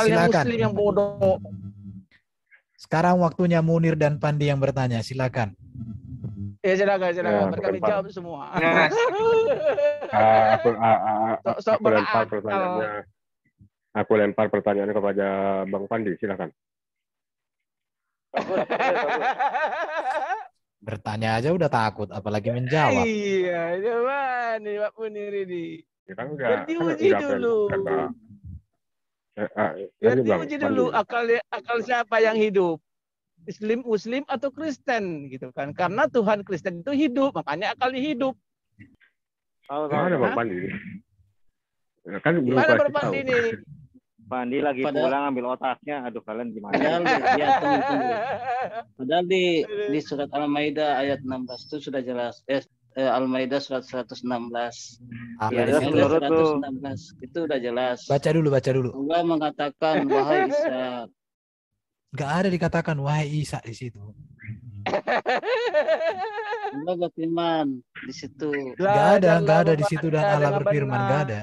kalian silakan. Muslim yang bodoh. Sekarang waktunya Munir dan Pandi yang bertanya. Silakan. Ya silakan. Ya, Kami bukan, Pak. jawab semua. Sok Aku lempar berakal. pertanyaannya. Aku lempar pertanyaannya kepada Bang Pandi. Silakan. Bagus. Bertanya aja udah takut, apalagi menjawab. Iya, coba nih Pak Munir ini. Ya, kan udah, Berdiuji dulu. Berdiuji dulu akal siapa yang hidup? Muslim atau Kristen gitu kan? Karena Tuhan Kristen itu hidup, makanya akalnya hidup. Mana Bang Pandi? Ya, kan belum Mana kasih Bang Pandi tahu. ini? Pandi lagi pulang ambil otaknya. Aduh, kalian gimana? Padahal di surat Al-Maidah ayat 16 itu sudah jelas. Al-Maidah surat 116. Apa di Ya, situ? menurut tuh 116 itu udah jelas. Baca dulu. Allah mengatakan, wahai Isa. Nggak ada dikatakan wahai Isa di situ. Allah berfirman di situ. Nggak ada di situ dan Allah berfirman, nggak ada.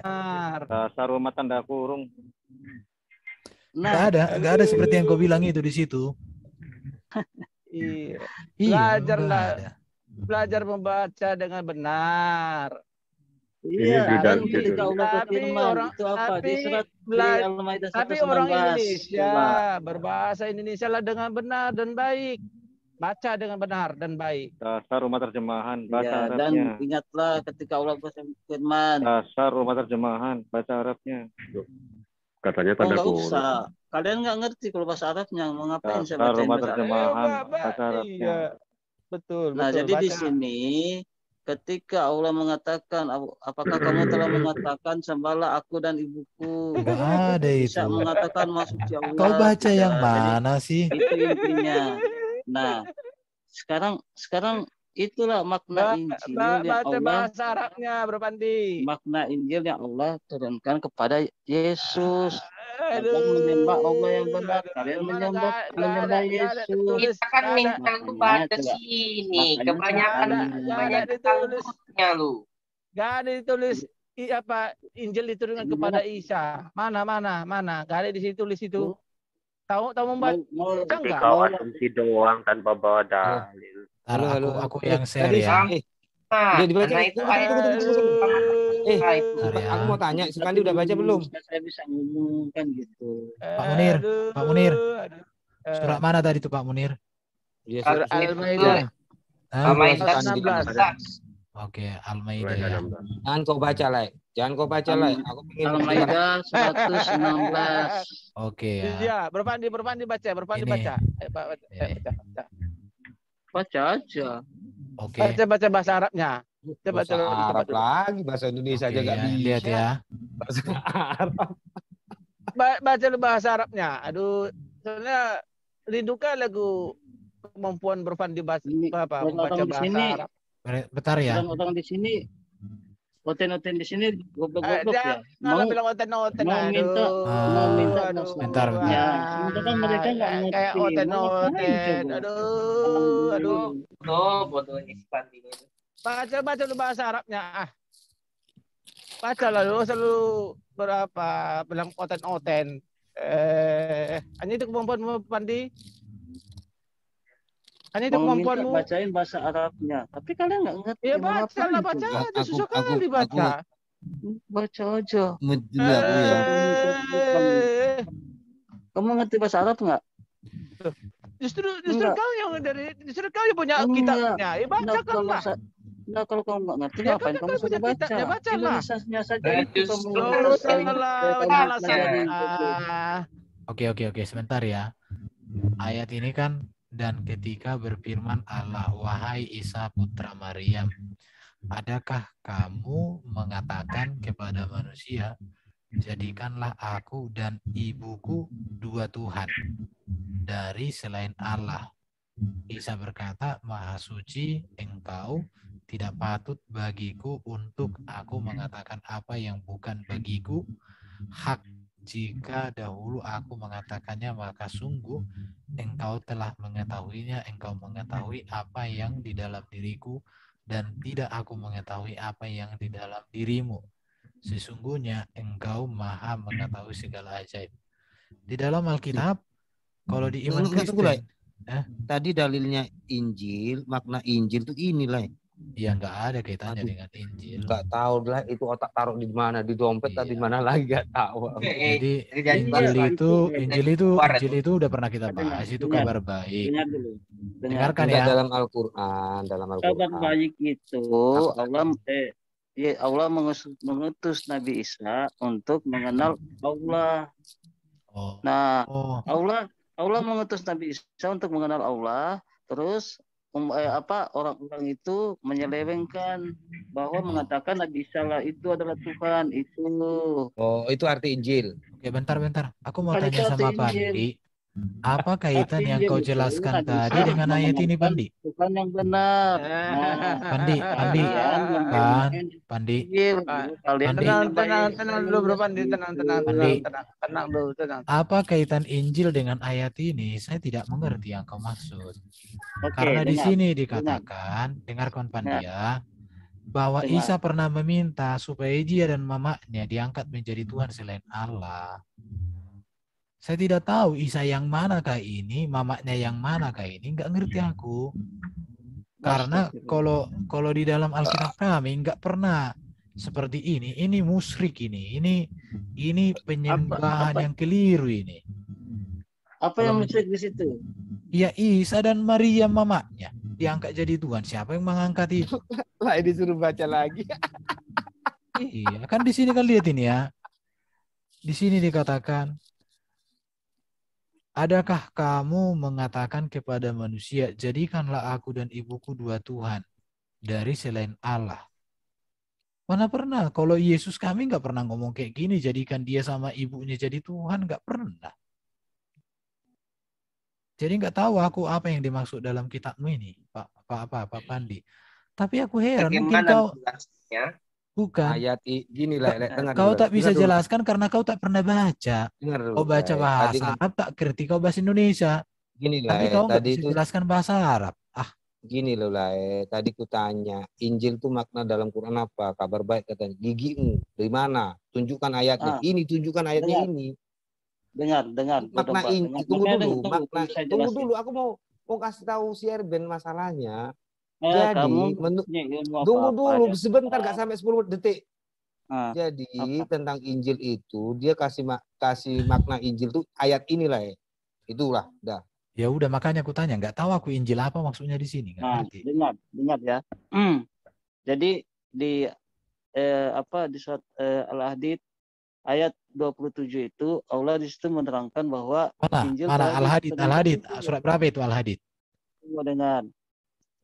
Dasar rumah tanda kurung. Nah, Nggak ada seperti yang kau bilang itu di situ. Iya. Belajarlah. Belajar membaca dengan benar. Iya, dan ketika Allah berfirman itu apa? Di surat Al-Maidah 119. Tapi orang Indonesia berbahasa Indonesia lah dengan benar dan baik. Baca dengan benar dan baik. Dasar rumah terjemahan, baca Ya, Arabnya. dan ingatlah ketika Allah berfirman. Dasar rumah terjemahan, baca Arabnya. Katanya tanda Nggak kurung. usah. Kalian nggak ngerti kalau bahasa Arabnya. Mau ngapain saya Dasar bacain rumah bahasa Arab? terjemahan, baca Arabnya. Iya. Betul. Nah, jadi baca. di sini ketika Allah mengatakan, apakah kamu telah mengatakan sembahlah aku dan ibuku? Nggak ada Bisa itu. mengatakan masuk Allah. Kau baca Tidak. yang mana sih? Itu intinya. Nah, sekarang itulah makna Injil yang Baca Allah, bahasa Arabnya, Bro Pandi. makna Injil yang Allah turunkan kepada Yesus. Aduh. Kalian menyembah Allah yang benar, kalian menyembah Yesus. Kita kan minta lu baca sini, kebanyakan takutnya lu. Gak ada ditulis Injil diturunkan kepada Isa. Mana? Gak ada di situ tulis itu. Tahu membaca enggak? Kau asumsi doang tanpa bawa dalil. Aku yang share ya. Nah, dibaca itu ayat aku mau tanya, si Pandi udah baca belum? Saya bisa ngomong kan gitu. Pak Munir. Surat mana tadi tuh Pak Munir? Al-Maidah. Al-Maidah 19. Oke, Al-Maidah ya. Jangan kau baca, Lai. Aku pengen Al-Maidah 116. Oke ya. Iya, berpandi baca. Baca. Baca aja. Oke. Baca bahasa Arabnya. bahasa Arab lagi, bahasa Indonesia aja gak bisa. Lihat ya. Bahasa Arab. Baca bahasa Arabnya. Aduh, soalnya rindukan lagu kemampuan berpandi membaca bahasa Arab. Bentar ya. Orang di sini oten di sini goblok-goblok ya. Mau bilang oten. Mau minta Bentar. Ya, sementara mereka nggak ngerti. Kayak oten. Aduh. Bodohnya si Pandi itu. Baca lu bahasa Arabnya. Baca lah lu selalu bilang oten. Hanya itu kemampuanmu Pandi. Hanya itu kemampuanmu. Bacain bahasa Arabnya. Tapi kalian nggak ngerti. Ya baca aja. Susah kali baca. Baca aja. Kamu ngerti bahasa Arab nggak? Justru kau yang punya kitabnya. Ya bacakanlah. Nah, kalau kamu nggak ngerti, ngapain kamu sudah baca? Indonesia saja itu Oke, sebentar ya. Ayat ini kan, dan ketika berfirman Allah, wahai Isa putra Maryam, adakah kamu mengatakan kepada manusia, jadikanlah aku dan ibuku dua Tuhan dari selain Allah. Isa berkata, maha suci engkau, tidak patut bagiku untuk aku mengatakan apa yang bukan bagiku hak. Jika dahulu aku mengatakannya, maka sungguh engkau telah mengetahuinya. Engkau mengetahui apa yang di dalam diriku, dan tidak aku mengetahui apa yang di dalam dirimu. Sesungguhnya engkau maha mengetahui segala ajaib. Di dalam Alkitab, kalau di iman Enggak, tunggu, Lai. Kristen, Tadi dalilnya Injil, makna Injil tuh inilah. ya nggak ada kaitannya Aduh. dengan Injil. Enggak tahu lah itu otak taruh di mana, di dompet atau di Iya. mana lagi enggak tahu. Jadi Injil Injil itu udah pernah kita bahas, itu kabar baik. Dengar dulu. Dengarkan Enggak ya. dalam Al-Qur'an, dalam Kabar Al-Qur'an. baik itu Allah mengutus Nabi Isa untuk mengenal Allah. Oh. Nah, Oh. Allah mengutus Nabi Isa untuk mengenal Allah, terus orang-orang itu menyelewengkan bahwa mengatakan Nabi Isa lah itu adalah Tuhan itu. Oh, itu arti Injil. Oke, bentar. Aku mau Bukan itu tanya arti sama Injil. Pandi. Apa kaitan Arti yang kau Injil itu jelaskan Nabi tadi Isa dengan ayat ini, Pandi? Tuhan yang benar. Nah, Pandi, kalian mempermainkan Pandi. Injil. Kalian Tenang dulu bro Pandi, tenang dulu, tenang. Apa kaitan Injil dengan ayat ini? Saya tidak mengerti yang kau maksud. Oke, Karena di dengar. sini dikatakan, dengarkan Pandia, bahwa Dengar. Isa pernah meminta supaya dia dan mamanya diangkat menjadi Tuhan selain Allah. Saya tidak tahu Isa yang manakah ini, mamanya yang manakah ini, nggak ngerti aku. Karena kalau di dalam Alkitab kami nggak pernah seperti ini. Ini musyrik ini penyembahan yang keliru ini. Apa yang musyrik di situ? Ya Isa dan Maria mamanya diangkat jadi Tuhan. Siapa yang mengangkat itu? Lah disuruh baca lagi. Iya, kan di sini kan lihat ini ya. Di sini dikatakan, adakah kamu mengatakan kepada manusia, jadikanlah aku dan ibuku dua Tuhan dari selain Allah? Mana pernah? Kalau Yesus kami nggak pernah ngomong kayak gini, jadikan dia sama ibunya jadi Tuhan, nggak pernah. Jadi nggak tahu aku apa yang dimaksud dalam kitabmu ini, Pak Pandi. Tapi aku heran, mungkin kau bukan. Ayat gini lah, dengar Kau dulu. tak bisa Dengar dulu. jelaskan karena kau tak pernah baca. Dengar dulu, Kau baca Lai. bahasa Arab tak ngerti kau bahasa Indonesia. Gini lah, Tapi kau nggak tadi bisa itu jelaskan bahasa Arab. gini loh lah. Tadi ku tanya, Injil itu makna dalam Quran apa? Kabar baik katanya. Gigimu dari mana? Tunjukkan ayatnya. Ini tunjukkan ayatnya dengar. ini. Dengar. Makna Injil. Tunggu dulu. Aku mau kasih tahu si Erben masalahnya. Jadi tunggu dulu sebentar, gak sampai 10 detik. Jadi tentang Injil itu dia kasih makna Injil tuh ayat inilah ya. Itulah, dah. Ya udah makanya aku tanya, nggak tahu aku Injil apa maksudnya di sini, nggak ngerti. Dengar ya. Jadi di di surat Al-Hadid ayat 27 itu Allah di situ menerangkan bahwa Injil mana Al-Hadid surat berapa itu Al-Hadid? Dengar.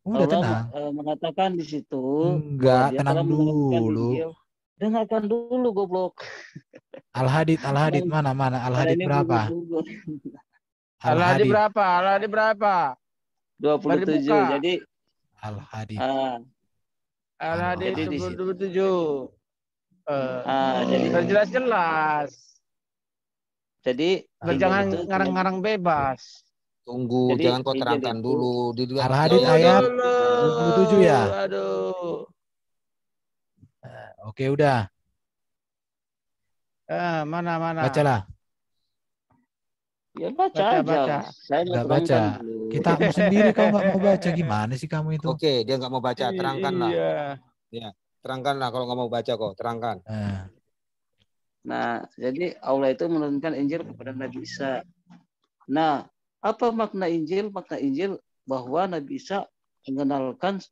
Udah Allah tenang. mengatakan di situ. Enggak, tenang dulu. Dengarkan dulu goblok. Al-Hadid mana Al-Hadid berapa? Al-Hadid berapa? 27. Jadi Al-Hadid. Al-Hadid 27. Jadi jelas. Jadi jangan ngarang-ngarang bebas. Tunggu, jangan kau terangkan dulu. Al-Hadid ayat 27 ya. Aduh. Oke, udah. Mana? Bacalah. Ya baca aja. Saya nggak baca. Kita sendiri kau nggak mau baca, gimana sih kamu itu? Oke, dia nggak mau baca, terangkanlah. Iya. Ya, terangkanlah kalau nggak mau baca kok, terangkan. Nah, jadi Allah itu menurunkan Injil kepada Nabi Isa. Nah, apa makna Injil? Makna Injil bahwa Nabi Isa mengenalkan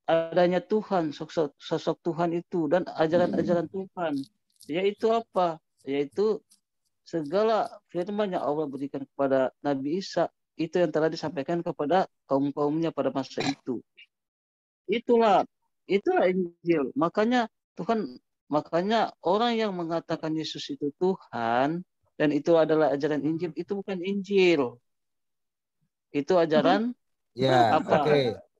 adanya Tuhan, sosok Tuhan itu dan ajaran-ajaran Tuhan. Yaitu apa? Yaitu segala firman yang Allah berikan kepada Nabi Isa itu yang telah disampaikan kepada kaum-kaumnya pada masa itu. Itulah Injil. Makanya orang yang mengatakan Yesus itu Tuhan dan itu adalah ajaran Injil, itu bukan Injil. Itu ajaran yang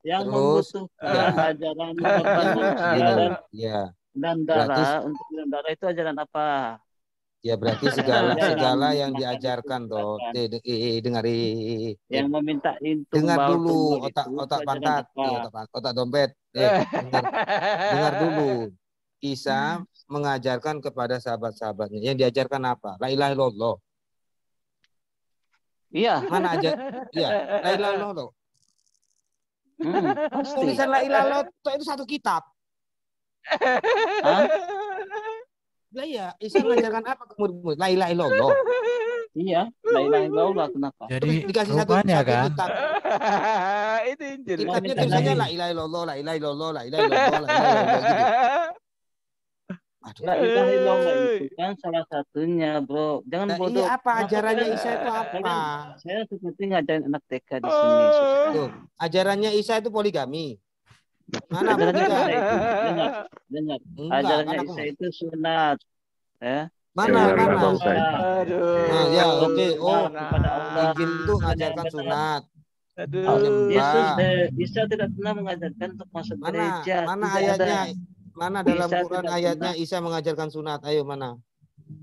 membutuhkan ajaran manusia dan darah. Untuk darah itu ajaran apa? Ya berarti segala yang diajarkan toh. Dengar yang meminta dengar dulu otak pantat, otak dompet. Dengar dulu. Isa mengajarkan kepada sahabat-sahabatnya. Yang diajarkan apa? La ilaha illallah. Iya. Mana aja? Iya, la ilaha illallah. Pasti. Tulisan la ilaha illallah itu satu kitab. Lah iya, Isa mengajarkan apa ke murid-murid? La ilaha illallah. Iya, la ilaha illallah, kenapa? Jadi Dikasih satu rupanya kan kitab. Itu Injil. Kitabnya tulisannya la ilaha illallah, la ilaha illallah, la ilaha illallah, la ilaha illallah gitu. La ilaha illallah itu kan salah satunya, bro. Jangan Nah, bodoh. iya, apa ajarannya Isa itu apa? Saya seperti ngajarin anak TK di sini. Tuh, ajarannya Isa itu poligami. Mana Ajarannya bukan? Isa itu, dengar. Ajarannya Isa itu sunat. Ya. Mana? Aduh. Nah, ya, oke. Oh, kepada Allah. Injil itu mengajarkan sunat. Aduh. Isa tidak pernah mengajarkan untuk masuk gereja. Mana Tidak ayatnya? ada. Mana dalam Isa Quran tidak ayatnya Isa mengajarkan sunat? Ayo mana?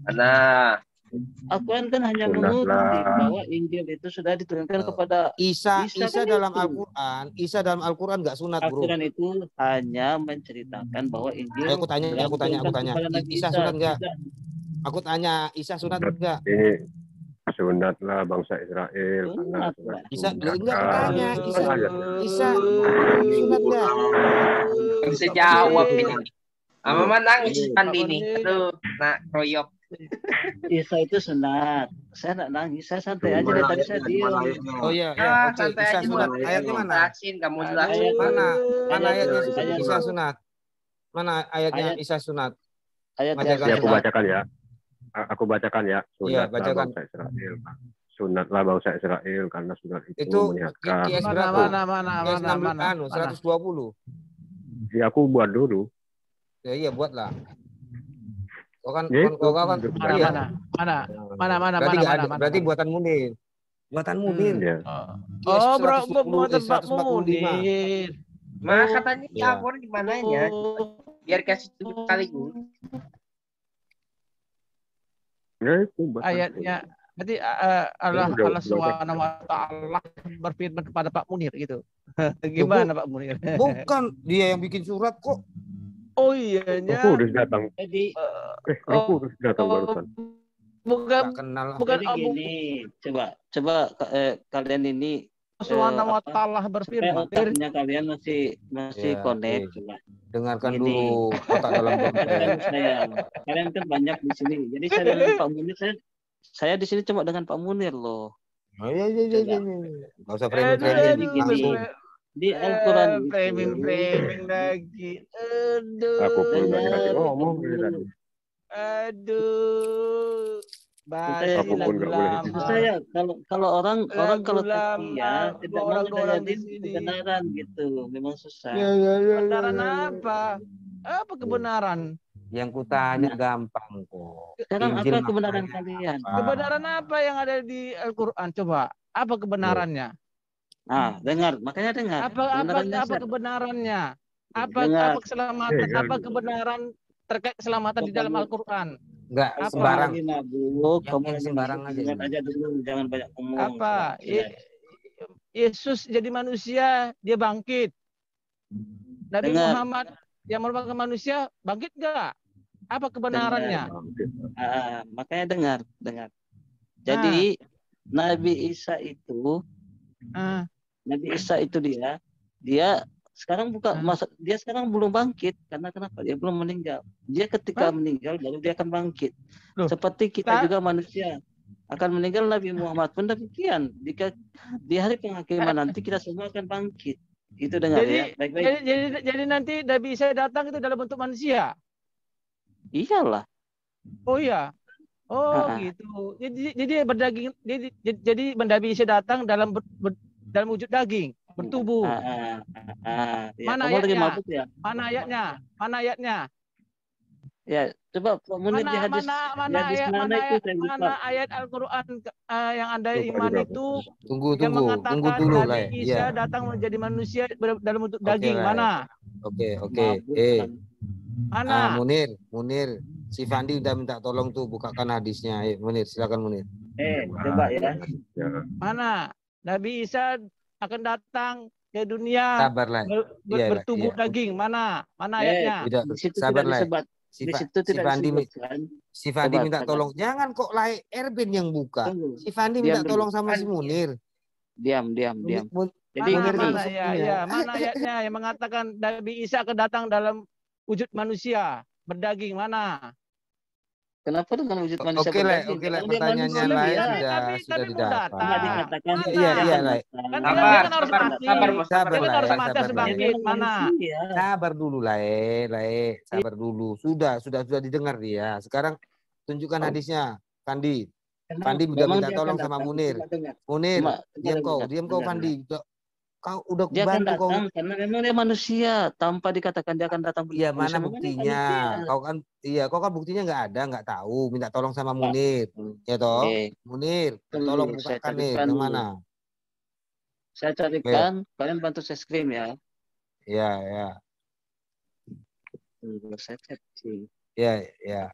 Nah, Al-Quran kan hanya Sunat menguji lah. bahwa Injil itu sudah diturunkan kepada Isa kan dalam itu. Al-Quran. Isa dalam Al-Quran nggak sunat, bro. Al-Quran itu hanya menceritakan bahwa Injil. Aku tanya. Isa sunat nggak? Aku tanya, Isa sunat nggak? Ini sunat lah bangsa Israel. Sunat Karena lah. Isa sunat enggak lah. tanya. Isa sunat nggak? bisa jawab ini. Mama nangis Pandi nih. Aduh, nak royok. Isa itu sunat. Saya nggak nangis, saya santai aja dari tadi saya diam. Oh iya, oke. Santai Isa aja sunat. dulu. Ayatnya mana? Jelasin, kamu jelasin. Mana ayatnya Ayat- Isa sunat? Mana ayatnya Isa sunat? Ayat Majakan Ya, yang aku bacakan ya. Aku bacakan ya. Iya, Sunat lah bacakan. bangsa Israel. Sunatlah bangsa Israel karena sunat itu Itu menyehatkan. IS berapa? IS 120. Ya, aku buat dulu. Ya iya buatlah. Kau kan Ya, kau kan iya. Berarti buatan Munir. Buatan Munir. Ya. Oh, bro, 110, buatan Pak 145. Munir. Mah katanya Ya. Al-Quran gimana ya? Biar kasih tunjuk kali ini. Ya, itu buat Ayatnya berarti Allah Subhanahu wa taala berfirman kepada Pak Munir gitu. Gimana Pak Munir? Bukan dia yang bikin surat kok. Oh iya nya. Aku udah datang. Jadi Aku udah datang barusan. Bukan Nggak kenal. bukan jadi gini, coba kalian ini Subhanahu wa taala supaya berfirman. otaknya kalian masih Ya, connect. oke. Coba. Dengarkan Gini. dulu otak dalam dompet. Kalian kan banyak di sini. Jadi saya dengan Pak Munir, saya di sini cuma dengan Pak Munir loh. Oh iya. Enggak usah framing Jadi gini, langsung. di Al-Quran framing lagi. Aduh. Aku pun udah dikasih ngomong dari tadi. Aduh. Basi Aku pun nggak boleh lama. gitu. saya kalau orang kalau lama, ya tidak mau orang-orang ngejalanin di sini. kebenaran gitu, memang susah. Kebenaran apa? Apa kebenaran? Yang kutanya gampang kok. Sekarang Injil apa kebenaran maknanya kalian? apa? Kebenaran apa yang ada di Al-Qur'an? Coba. Apa kebenarannya? Nah, makanya dengar. Apa kebenarannya? Apa keselamatan? Apa kebenaran terkait keselamatan di dalam Al-Qur'an? Enggak Apa? sembarang. Kamu Yang sembarang aja. aja dulu, jangan banyak ngomong. Apa? Yesus jadi manusia, dia bangkit. Nabi Dengar. Muhammad yang merupakan manusia bangkit enggak? Apa kebenarannya? Makanya dengar. Jadi Nabi Isa itu dia sekarang dia sekarang belum bangkit karena kenapa? Dia belum meninggal. Dia ketika meninggal baru dia akan bangkit. Loh, Seperti kita juga manusia akan meninggal, Nabi Muhammad pun demikian. Jika di hari penghakiman nanti kita semua akan bangkit. Itu dengar ya. Baik-baik. Jadi nanti Nabi Isa datang itu dalam bentuk manusia. Iyalah. Oh iya. Oh gitu. Jadi berdaging. Jadi Nabi Isa datang dalam wujud daging, bertubuh. Mana ayatnya? Ya? Mana ayatnya? Ya, coba mana ayat Al-Qur'an yang ada iman itu tunggu dulu lah. Isa datang menjadi manusia dalam bentuk daging. Mana? Oke. Mana? Munir, si Fandi udah minta tolong tuh bukakan hadisnya. Munir, silakan Munir. Coba ya. Mana? Nabi Isa akan datang ke dunia sabarlah. bertubuh daging. Mana ayatnya? Di situ tidak disebut. Di situ tidak disebutkan. Si Fandi minta tolong. Jangan kok Erben yang buka. Si Fandi minta tolong sama si Munir. Diam. Jadi mana ayatnya yang mengatakan Nabi Isa akan datang dalam wujud manusia berdaging, mana? Kenapa dengan wujud manusia berdaging? Oke, pertanyaannya lain sudah didapat. Iya, kan harus mati. Kan harus mati sebangkit, mana? Sabar dulu, sabar dulu. Sudah didengar dia. Sekarang tunjukkan hadisnya, Fandi. Fandi udah minta tolong sama Munir. Munir, diam kau Fandi. Kau udah bantu kau. Karena memang dia manusia, tanpa dikatakan dia akan datang. Iya, mana buktinya? Kau kan buktinya nggak ada, nggak tahu. Minta tolong sama Munir, ya toh? Munir, tolong bukakan nih, yang mana? Saya carikan, kalian bantu saya screen ya. Iya. Saya chatting. Iya.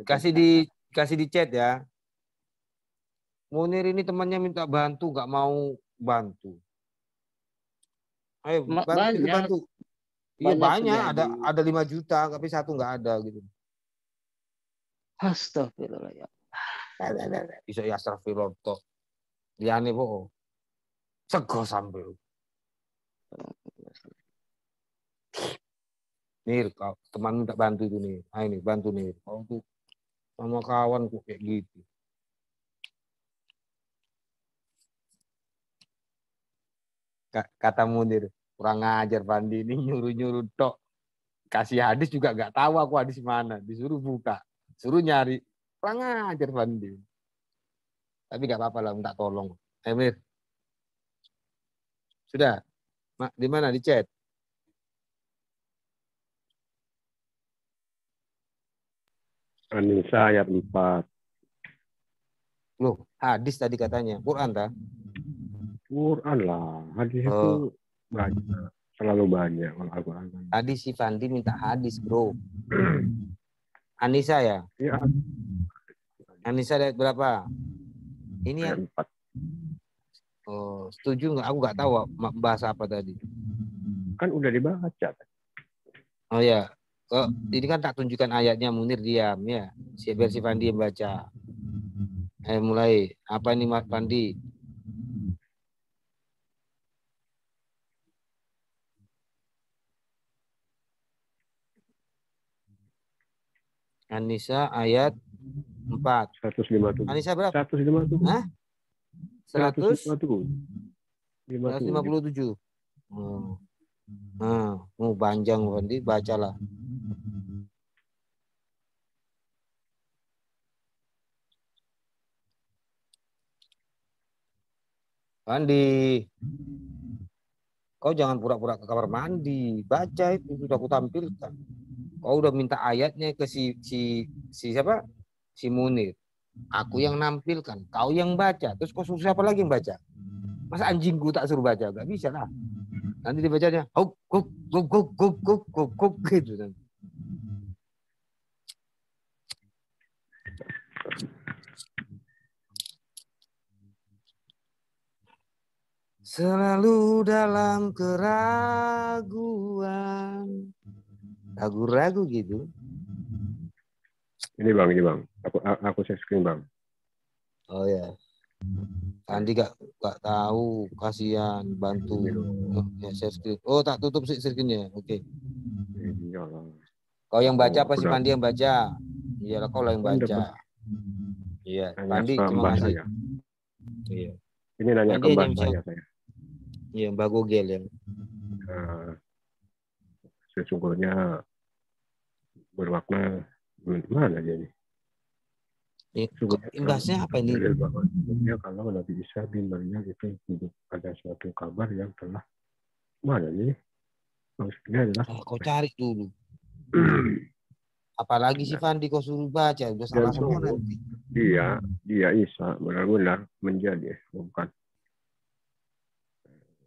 Kasih di chat ya. Munir ini temannya minta bantu, nggak mau bantu. Ayo bantu. Iya banyak, ada 5 juta, tapi 1 nggak ada gitu. Astagfirullah ya. Bisa ya astagfirullah toh. Liane po. Sego sambil. Nih, teman minta bantu itu nih. Ini bantu nih. Kau tuh sama kawan kok kayak gitu. Kata Munir, kurang ngajar Fandi ini nyuruh tok. Kasih hadis juga nggak tahu aku hadis mana. Disuruh buka, suruh nyari. Kurang ngajar Fandi. Tapi nggak apa-apa lah, minta tolong. Emir, sudah? Di mana di chat? An-Nisa ayat 4. Loh, hadis tadi katanya. Quran tak? Quran lah, hadis itu banyak, selalu banyak kalau Al-Quran. Tadi si Fandi minta hadis, bro. Anissa ya? Iya. Anissa ayat berapa? Ini ya? 4. Oh, setuju nggak? Aku nggak tahu bahasa apa tadi. Kan udah dibaca. Oh ya, ini kan tak tunjukkan ayatnya, Munir diam ya. Biar si Fandi yang baca. Ayo mulai. Apa ini Mas Fandi? An-Nisa ayat 4. 157. An-Nisa berapa? 157. Hah? 157. 157. Panjang Fandi, bacalah. Fandi, kau jangan pura-pura ke kamar mandi. Baca itu sudah aku tampilkan. Kau udah minta ayatnya ke si siapa? Si Munir. Aku yang nampilkan, kau yang baca. Terus kau suruh siapa lagi yang baca? Masa anjingku tak suruh baca? Gak bisa lah. Nanti dibacanya huk gitu nanti. Selalu dalam keraguan. Ragu-ragu gitu. Ini bang. Aku share screen bang. Oh ya. Andi gak tahu, kasihan, bantu. Ya share screen. Oh tak tutup screen-nya. Oke. Kau yang baca apa si Pandi yang baca? Iyalah kau lah yang baca. Iya. Pandi terima kasih. Iya. Ini nanya ke mbak saya. Iya Mbak Gogel yang. Sesungguhnya bermakna mana dia ini? Imbasnya apa ini? Sesungguhnya kalau Nabi Isa bin Maryam itu ada suatu kabar yang telah mana ini? Maksudnya adalah kau cari dulu. Apalagi si Fandi kau suruh baca udah salah semua nanti. Dia Isa benar-benar menjadi bukan.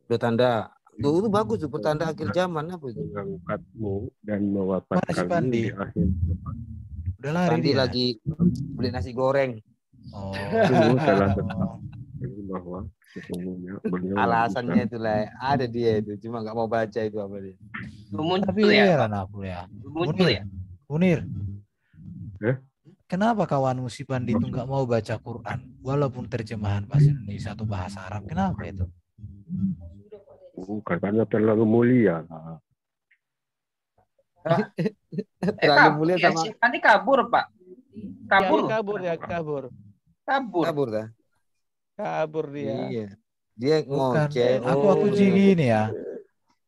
Udah tanda. Tuh itu bagus tuh pertanda akhir zaman apa itu? Mengangkatmu dan mewafatkanmu di akhir zaman. Udah lari dia lagi beli nasi goreng. Oh. Itu telah tetap bahwa sesungguhnya beliau alasannya itulah ada dia itu cuma nggak mau baca itu apa dia. Muncul ya. Muncul ya. Muncul ya. Munir. Kenapa kawanmu si Pandi itu nggak mau baca Quran walaupun terjemahan bahasa Indonesia atau bahasa Arab? Kenapa itu? Karena terlalu mulia. Terlalu mulia sama. Si Pandi kabur, Pak. Kabur dah. Kabur dia. Iya. Dia ngoceh. Aku gini ya.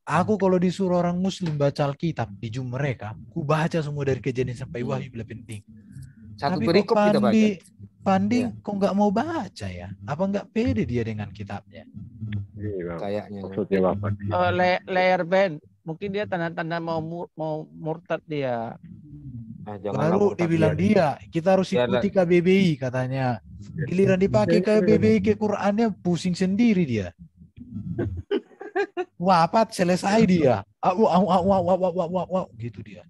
Aku kalau disuruh orang Muslim baca Alkitab di Zoom mereka, ku baca semua dari Kejadian sampai Wahyu bila penting. Satu Tapi perikop kita baca. Pandi kok nggak mau baca ya? Apa nggak pede dia dengan kitabnya? Kayaknya. Layer band. Mungkin dia tanda-tanda mau murtad dia. Baru dibilang dia, kita harus ikuti KBBI katanya. Giliran dipakai KBBI ke Qurannya pusing sendiri dia. Wapat selesai dia. Gitu dia.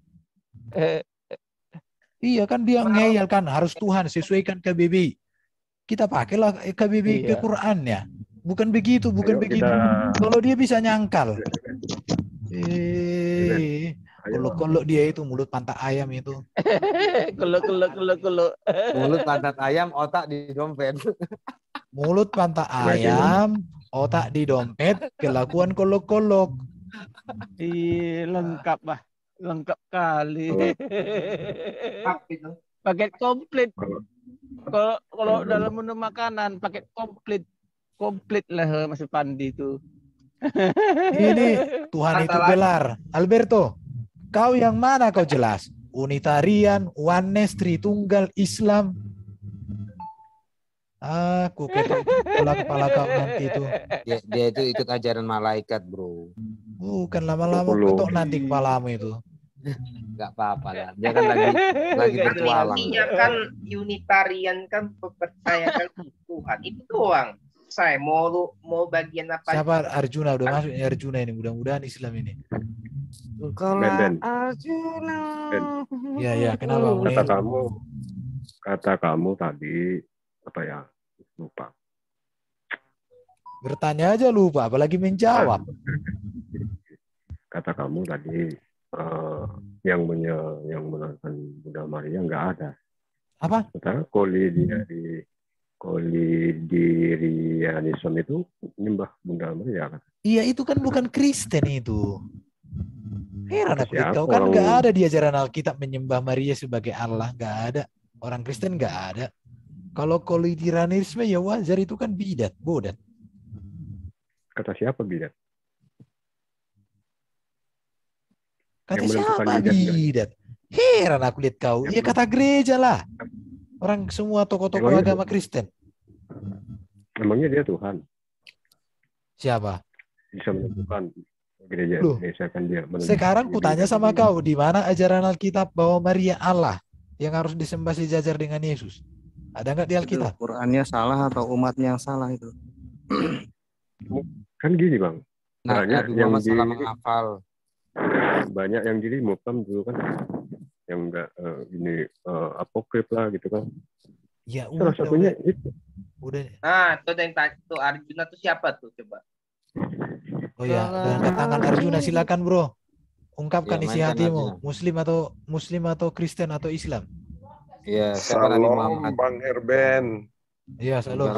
Iya kan dia ngeyel kan harus Tuhan sesuaikan KBBI. Kita pakailah KBBI ke Qurannya. Bukan begitu. Kalau dia bisa nyangkal. Kalau dia itu mulut pantat ayam itu. Kalau. Mulut pantat ayam, otak di dompet. Mulut pantat ayam, otak di dompet, kelakuan kolok-kolok. Lengkap bah. Lengkap kali. Paket komplit. Kalau dalam menu makanan paket komplit lah Mas Pandi itu. Ini Tuhan itu gelar. Alberto, kau yang mana kau jelas? Unitarian, Oneness, Tritunggal, Islam. Aku kepala kau nanti itu. Dia itu ikut ajaran malaikat, bro. Bukan lama-lama ketok nanti kepalamu itu. Nggak apa-apa lah. Dia kan lagi bertualang. Intinya kan Unitarian kan mempercayakan Tuhan itu doang. Saya mau bagian apa? Siapa Arjuna udah masuk Arjuna ini, mudah-mudahan Islam ini. Kalau Arjuna. Ya, kenapa? Kata kamu tadi apa ya? Lupa. Bertanya aja lupa, apalagi menjawab. Kata kamu tadi yang menonton Bunda Maria nggak ada. Apa? Sementara Kolidirianisme itu nyembah Bunda Maria kan? Iya, itu kan bukan Kristen itu. Heran aku kau kan nggak ada di ajaran Alkitab menyembah Maria sebagai Allah, nggak ada. Orang Kristen nggak ada. Kalau kolidirianisme ya wajar, itu kan bidat, bodat. Kata siapa bidat? Kata siapa bidat? Heran aku lihat kau. Ya kata gereja lah. Orang semua tokoh-tokoh agama Kristen. Emangnya dia Tuhan? Siapa? Bisa menemukan gereja Indonesia kan dia. Sekarang kutanya sama kau, di mana ajaran Alkitab bahwa Maria Allah yang harus disembah sejajar dengan Yesus? Ada nggak di Alkitab? Qurannya salah atau umatnya yang salah itu? Kan gini bang. Banyak yang masalah menghafal. Banyak yang jadi mukam dulu kan. Yang enggak ini apokrif lah gitu kan. Ya, salah satunya itu. Udah. Tuh yang tuh Arjuna tuh siapa tuh coba? Oh ya, dengan tangan Arjuna silakan bro. Ungkapkan isi hatimu. Arjuna. Muslim atau Kristen atau Islam? Iya, salam Bang Erben. Iya, salam.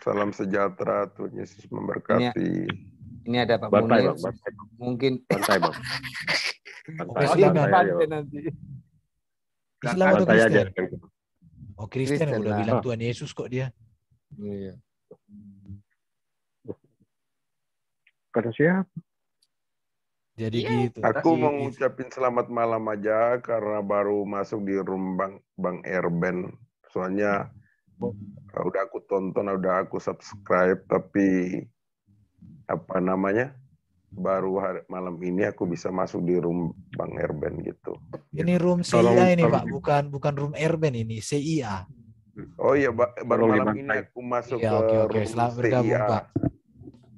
Salam sejahtera, Tuhan Yesus memberkati. Ini ada Pak Bantai, Munir. Bang. Mungkin Bantai, Bang. Islam atau Kristen? Oh, Kristen udah lah. bilang Tuhan Yesus kok dia. Iya. Kata siapa? Jadi gitu. Aku mau ngucapin selamat malam aja karena baru masuk di room Bang Erben. Soalnya udah aku tonton, udah aku subscribe, tapi apa namanya? Baru malam ini aku bisa masuk di room Bang Erben gitu. Ini room CIA ini Pak, bukan room Erben ini, CIA. Oh iya, baru malam ini aku masuk ke room CIA. Bergabung, Pak.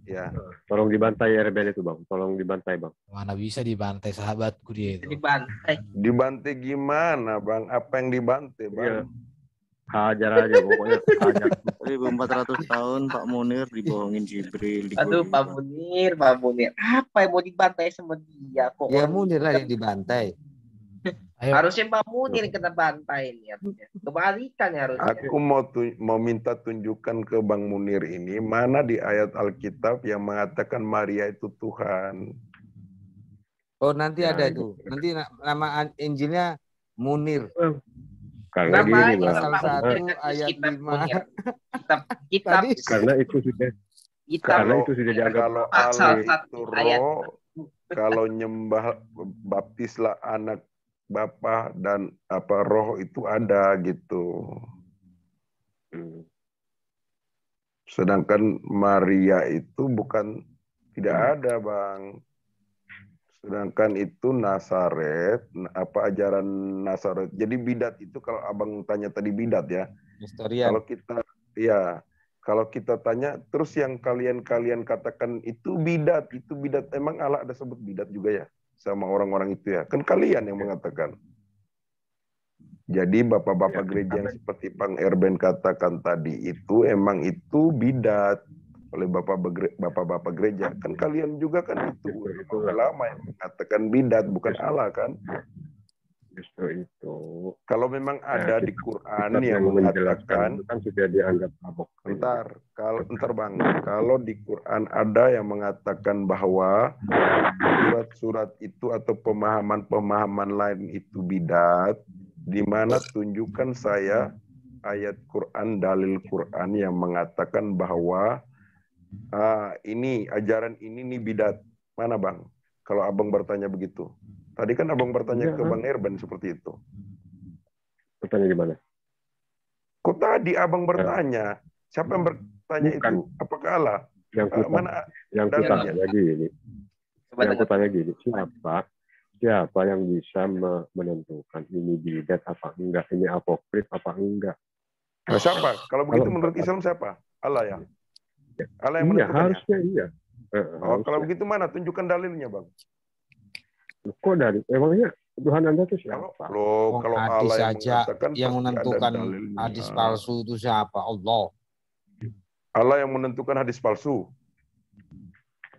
Ya. Tolong dibantai Erben itu Bang, tolong dibantai Bang. Mana bisa dibantai sahabatku dia itu. Dibantai. Dibantai gimana Bang? Apa yang dibantai Bang? Iya. Hajar aja pokoknya. Hajar. 1400 tahun Pak Munir dibohongin Jibril. Aduh, Pak Munir. Apa yang mau dibantai sama dia kok? Ya Munir lah yang dibantai. Harusnya Pak Munir yang kena bantai ini. Kebalikan ya harusnya. Aku mau minta tunjukkan ke Bang Munir ini mana di ayat Alkitab yang mengatakan Maria itu Tuhan. Oh nanti ada itu. Nanti nama Injilnya Munir. Karena gini, pasal 1 ayat 5. Kitab. Karena itu sudah dianggap kalau Allah itu roh, kalau nyembah baptislah anak Bapa dan roh itu ada gitu. Sedangkan Maria itu tidak ada, Bang. Sedangkan itu Nazaret, ajaran Nazaret. Jadi bidat itu kalau Abang tanya tadi bidat ya. Historian. Kalau kita tanya terus yang kalian katakan itu bidat. Emang Allah ada sebut bidat juga ya sama orang-orang itu ya? Kan kalian yang mengatakan. Jadi bapak-bapak gereja yang seperti Bang Erben katakan tadi itu emang itu bidat oleh bapak-bapak gereja. Kan kalian juga kan itu lama yang mengatakan bidat, bukan Allah kan? Justru itu. Kalau memang ada di Quran yang mengatakan kan sudah dianggap mabok. Entar Bang, kalau di Quran ada yang mengatakan bahwa surat-surat itu atau pemahaman-pemahaman lain itu bidat, di mana tunjukkan saya ayat Quran, dalil Quran yang mengatakan bahwa ini ajaran ini nih bidat. Mana Bang? Kalau Abang bertanya begitu. Tadi kan Abang bertanya ke Bang Erben seperti itu. Bertanya gimana? Kok tadi Abang bertanya? Siapa yang bertanya itu? Apakah Allah? Yang kutanya gini, siapa yang bisa menentukan ini bidat apa enggak, ini apokrif apa enggak? Nah, siapa? Kalau begitu menurut Islam siapa? Allah ya? Allah yang menentukannya? Harusnya iya. Kalau begitu mana? Tunjukkan dalilnya, Bang. Kok dari emangnya Tuhan Anda itu siapa? Kalau hadis Allah yang menentukan hadis palsu itu siapa? Allah. Allah yang menentukan hadis palsu.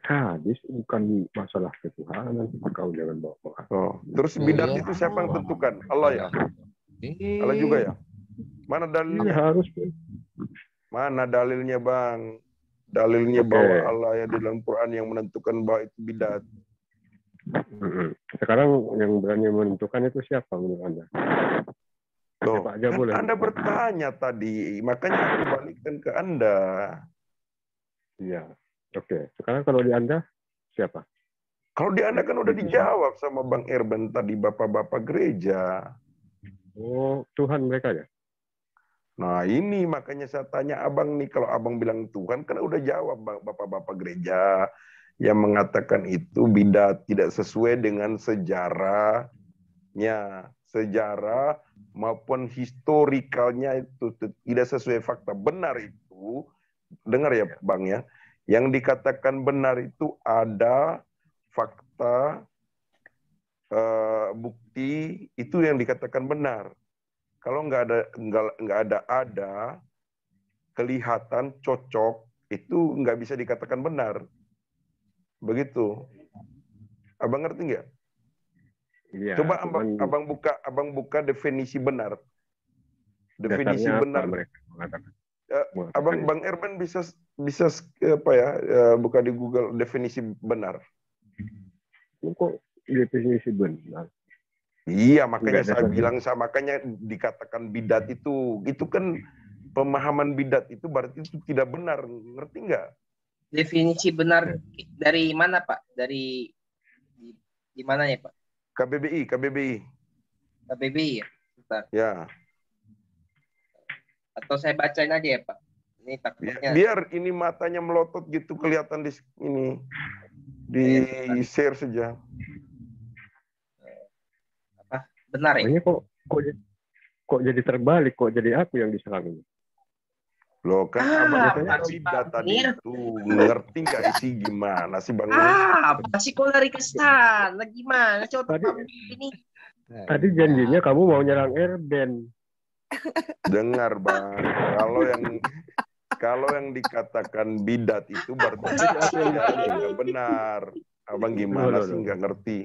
Hadis bukan masalah ketuhanan. Kau jangan bawa. Terus bidat itu siapa yang tentukan? Allah ya? Allah juga ya? Mana dalilnya? Harus. Mana dalilnya, Bang? Dalilnya bahwa Allah yang di dalam Quran yang menentukan bahwa itu bidat. Sekarang yang berani menentukan itu siapa menurut Anda? Siapa aja boleh. Anda bertanya tadi, makanya aku balikkan ke Anda. Iya, oke. Sekarang kalau di Anda siapa? Kalau di Anda kan udah dijawab sama Bang Erben tadi, bapak-bapak gereja. Oh, Tuhan mereka ya? Nah ini makanya saya tanya Abang nih, kalau Abang bilang Tuhan, kan udah jawab bapak-bapak gereja yang mengatakan itu bidat, tidak sesuai dengan sejarah maupun historikalnya itu tidak sesuai fakta. Benar itu, dengar ya Bang ya, yang dikatakan benar itu ada fakta, bukti, itu yang dikatakan benar. Kalau nggak ada kelihatan cocok, itu nggak bisa dikatakan benar. Begitu. Abang ngerti nggak? Iya. Coba abang buka definisi benar. Definisi benar. Bang Erben bisa buka di Google definisi benar. Kok definisi benar? Iya, makanya saya bilang makanya dikatakan bidat itu kan pemahaman bidat itu berarti itu tidak benar, ngerti nggak? Definisi benar dari mana Pak? Dari di mana ya Pak? KBBI ya. Bentar. Ya. Atau saya bacain aja ya Pak. Ini takutnya. Biar ini matanya melotot gitu kelihatan di ini di share saja. Apa? Benar ya? Ini kok jadi terbalik, kok jadi aku yang diserang ini? Loh kan abang bidat tadi itu ngerti nggak isi gimana sih Bang? Pasti kau lari ke sana gimana? Coba ini. Tadi janjinya kamu mau nyerang Erben. Dengar Bang, Kalau yang dikatakan bidat itu berarti tidak benar. Abang gimana sih nggak ngerti?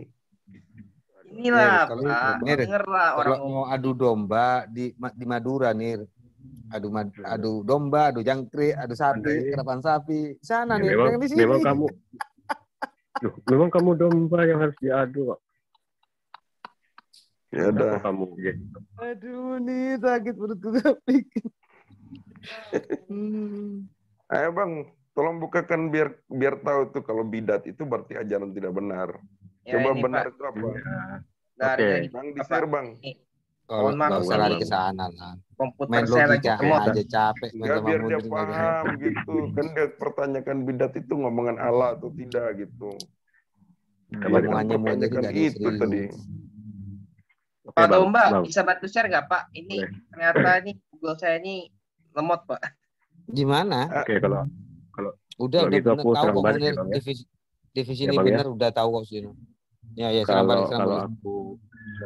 Inilah, kalau Pak. Dengarlah orang mau adu domba di Madura, Nir. Adu domba, adu jangkrik, adu sapi, kerapan sapi. Sana nih, yang di sini. Memang kamu domba yang harus diadu kok. Ya udah. Kamu gitu. Aduh, nih sakit perutku. Ayo Bang, tolong bukakan biar tahu tuh kalau bidat itu berarti ajaran tidak benar. Ya, Coba ini, benar Pak. itu apa? Oke. Bang di-share Bang. Kalau nggak usah lari ke sana lah. Main logika aja capek. Enggak, biar dia paham gitu. Kan dia pertanyakan bidat itu ngomongan Allah atau tidak gitu. Ngomongannya mau jadi nggak itu tadi. Pak Domba, bisa bantu share nggak Pak? Ini ternyata ini Google saya ini lemot Pak. Gimana? Oke, kalau udah gitu bener, aku tahu serang kok balik bener, ya, divisi ini bener, udah tahu kok sih. Ya serang balik. Kalau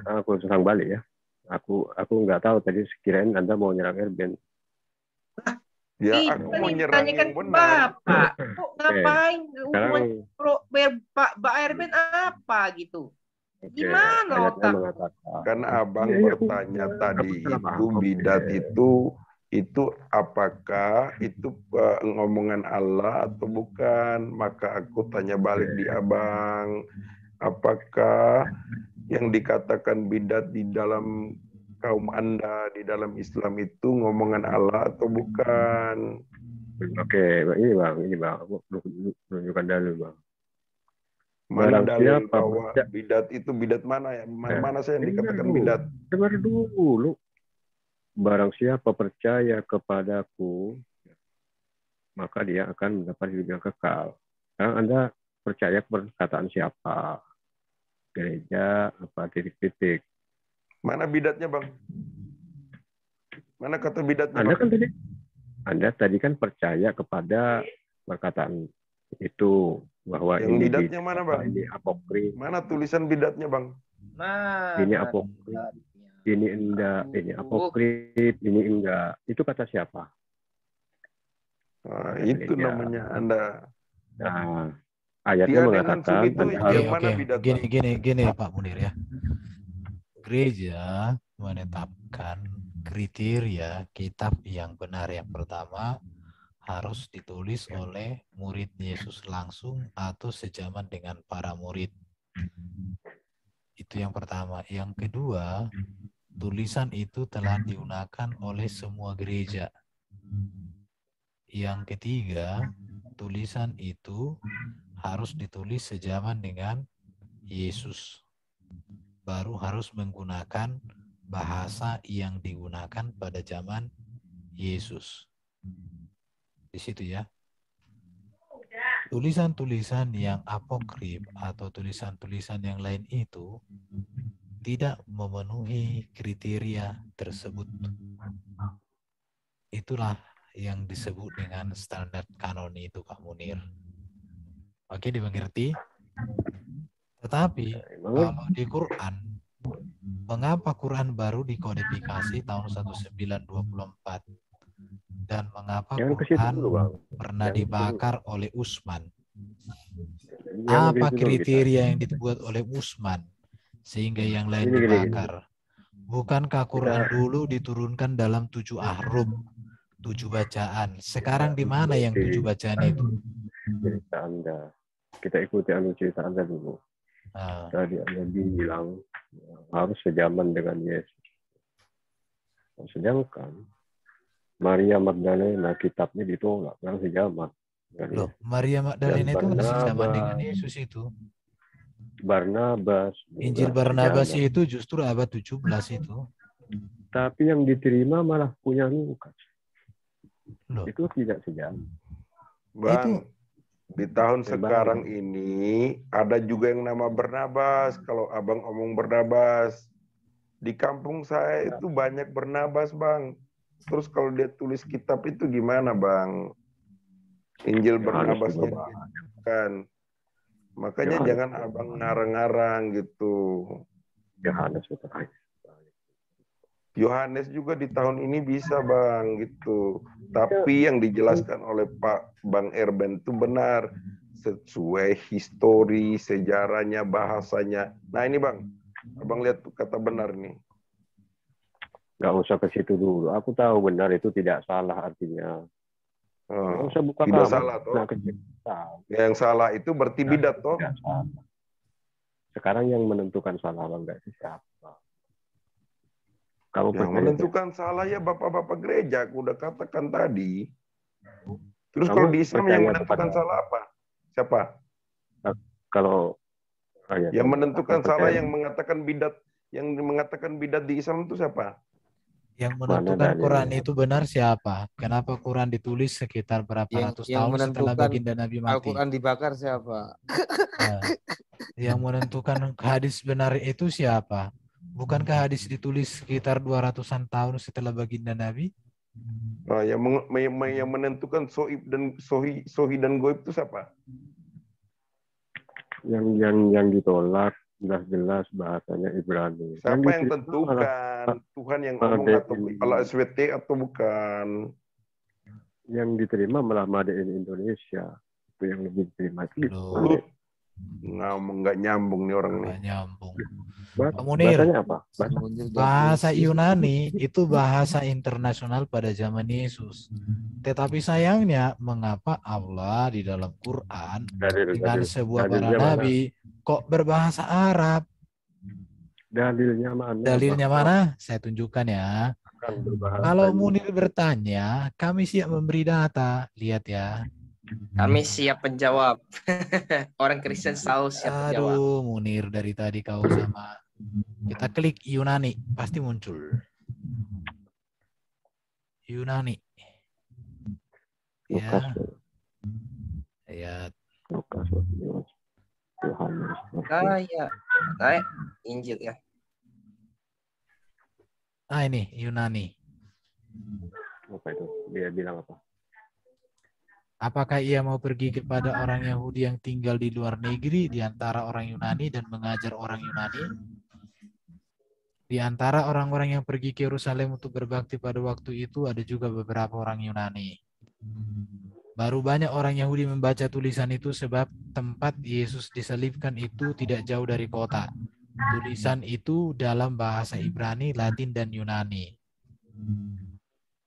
aku serang balik ya. Aku nggak tahu tadi, sekirain Anda mau nyerang Erben. Ya, aku mau nyerang yang benar. Bapak, kok ngapain? Pak Erben apa gitu? Gimana otak? Kan Abang bertanya tadi itu bidat itu apakah itu ngomongan Allah atau bukan? Maka aku tanya balik di Abang, apakah yang dikatakan bidat di dalam kaum Anda, di dalam Islam itu ngomongan Allah atau bukan? Oke, ini Bang, aku menunjukkan dalil Bang. Mana dalil bahwa bidat itu bidat mana ya? Mana saya yang dikatakan bidat? Dengar dulu. Barang siapa percaya kepadaku, maka dia akan mendapat hidup yang kekal. Sekarang Anda percaya kepada perkataan siapa? Gereja, apa, titik-titik. Mana bidatnya, Bang? Mana kata bidatnya? Anda tadi kan percaya kepada perkataan itu, bahwa yang ini bidatnya mana, Bang? Ini apokrif. Mana tulisan bidatnya, Bang? Ini apokrif. Ini enggak, ini apokrif, ini enggak. Itu kata siapa? Nah, itu namanya Anda. Nah, ayatnya mengatakan gini Pak Munir ya. Gereja menetapkan kriteria kitab yang benar. Yang pertama, harus ditulis oleh murid Yesus langsung atau sejaman dengan para murid. Itu yang pertama. Yang kedua, tulisan itu telah digunakan oleh semua gereja. Yang ketiga, tulisan itu harus ditulis sejaman dengan Yesus. Baru harus menggunakan bahasa yang digunakan pada zaman Yesus. Di situ ya. Tulisan-tulisan yang apokrif atau tulisan-tulisan yang lain itu tidak memenuhi kriteria tersebut. Itulah yang disebut dengan standar kanoni itu, Pak Munir. Oke, dimengerti? Tetapi kalau di Quran, mengapa Quran baru dikodifikasi tahun 1924? Dan mengapa Quran pernah dibakar oleh Utsman? Apa kriteria yang dibuat oleh Utsman sehingga yang lain dibakar? Bukankah Quran dulu diturunkan dalam 7 ahruf, 7 bacaan? Sekarang di mana yang 7 bacaan itu? Cerita Anda. Kita ikuti cerita Anda dulu. Tadi Anda bilang harus sejaman dengan Yesus. Sedangkan Maria Magdalena kitabnya ditolak, yang sejaman. Loh, Maria Magdalena itu masih sejaman dengan Yesus itu. Barnabas. Injil Barnabas itu justru abad 17 itu. Tapi yang diterima malah punya Lukas. Loh. Itu tidak sejaman. Bang, di tahun sekarang ini ada juga yang nama Barnabas. Kalau Abang omong Barnabas, di kampung saya itu banyak Barnabas, Bang. Terus kalau dia tulis kitab itu gimana, Bang? Injil Barnabasnya kan. Makanya jangan Abang ngarang-ngarang gitu. Yohanes juga di tahun ini bisa, Bang, gitu. Tapi yang dijelaskan oleh Pak Bang Erben itu benar. Sesuai histori, sejarahnya, bahasanya. Nah ini Bang, Abang lihat kata benar nih. Nggak usah ke situ dulu. Aku tahu benar itu tidak salah artinya. Nggak usah buka tidak kamar. salah toh. Yang salah itu berarti bidat toh. Sekarang yang menentukan salah apa enggak itu siapa? Kamu yang menentukan salah ya bapak-bapak gereja. Aku udah katakan tadi. Terus kalau di Islam yang menentukan salah apa? Siapa? Kalau yang menentukan salah yang mengatakan bidat di Islam itu siapa? Yang menentukan Quran itu benar siapa? Kenapa Quran ditulis sekitar berapa ratus tahun setelah baginda Nabi mati? Al-Quran dibakar siapa? Nah, yang menentukan hadis benar itu siapa? Bukankah hadis ditulis sekitar 200-an tahun setelah baginda Nabi? Nah, yang menentukan sohi dan goib itu siapa? Yang ditolak jelas-jelas bahasanya Ibrani. Siapa yang tentukan? Tuhan yang ngomong atau Allah SWT atau bukan? Yang diterima malah Made in Indonesia. Itu yang lebih diterima. Nggak nyambung nih orang nih. Nggak nyambung. Bahasanya apa? Bahasa Yunani itu bahasa internasional pada zaman Yesus. Tetapi sayangnya, mengapa Allah di dalam Quran dengan sebuah para nabi kok berbahasa Arab? Dalilnya mana? Dalilnya mana? Saya tunjukkan ya. Kalau Munir bertanya, kami siap memberi data. Lihat ya. Kami siap menjawab. Orang Kristen selalu siap menjawab. Aduh, Munir dari tadi kau sama. Kita klik Yunani, pasti muncul. Yunani. Ya. Lihat. Ya. Injil ya. Ah ini Yunani. Apa itu? Dia bilang apa? Apakah ia mau pergi kepada orang Yahudi yang tinggal di luar negeri di antara orang Yunani dan mengajar orang Yunani? Di antara orang-orang yang pergi ke Yerusalem untuk berbakti pada waktu itu ada juga beberapa orang Yunani. Baru banyak orang Yahudi membaca tulisan itu sebab tempat Yesus disalibkan itu tidak jauh dari kota. Tulisan itu dalam bahasa Ibrani, Latin, dan Yunani.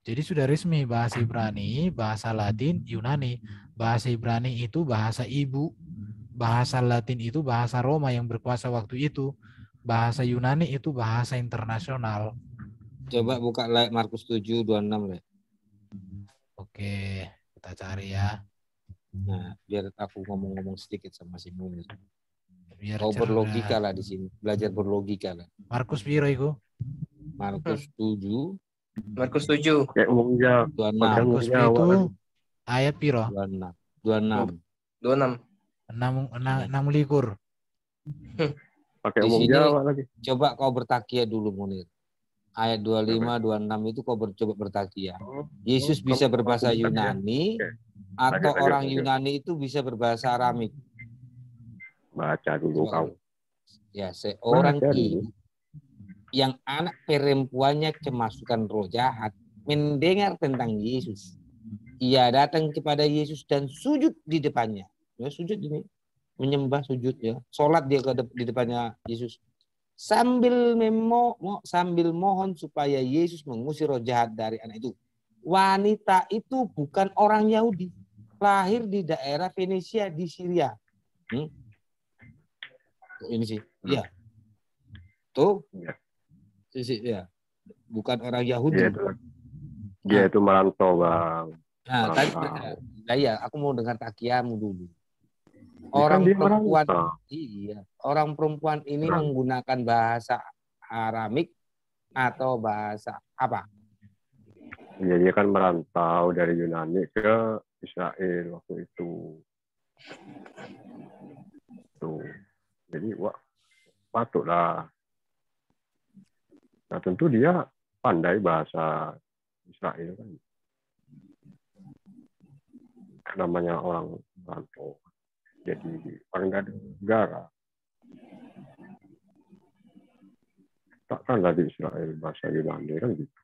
Jadi sudah resmi bahasa Ibrani, bahasa Latin, Yunani. Bahasa Ibrani itu bahasa ibu, bahasa Latin itu bahasa Roma yang berkuasa waktu itu. Bahasa Yunani itu bahasa internasional. Coba buka Markus 7:26 ya. Oke, kita cari ya. Nah, biar aku ngomong-ngomong sedikit sama si Munir. Biar kau berlogika lah di sini, belajar berlogika lah. Markus piro iku? Markus 7. Markus 7. Kayak umumnya. Markus itu ayat piro? 26. 6 likur. Pakai umum Jawa lagi. Coba kau bertakia dulu Munir. Ayat 25, 26 itu kau coba bertakia. Yesus bisa berbahasa Yunani atau orang Yunani itu bisa berbahasa Aramik. Baca dulu kau. Ya, seorang ibu yang anak perempuannya kemasukan roh jahat mendengar tentang Yesus. Ia datang kepada Yesus dan sujud di depannya. Ya, sujud ini. Menyembah sujud ya. Salat dia di depannya Yesus. Sambil mohon supaya Yesus mengusir roh jahat dari anak itu. Wanita itu bukan orang Yahudi. Lahir di daerah Venesia di Syria. Ini sih. Ya. Tuh. Ya. Bukan orang Yahudi. Dia itu merantau, Bang. Nah, ya, aku mau dengar takiamu dulu. Orang perempuan, orang perempuan ini menggunakan bahasa Aramik atau bahasa apa? Ya, dia kan merantau dari Yunani ke Israel waktu itu. Tuh. Jadi, patutlah. Nah, tentu dia pandai bahasa Israel kan. Namanya orang merantau. Jadi orang negara. Takkanlah di Israel bahasa Yunani kan gitu.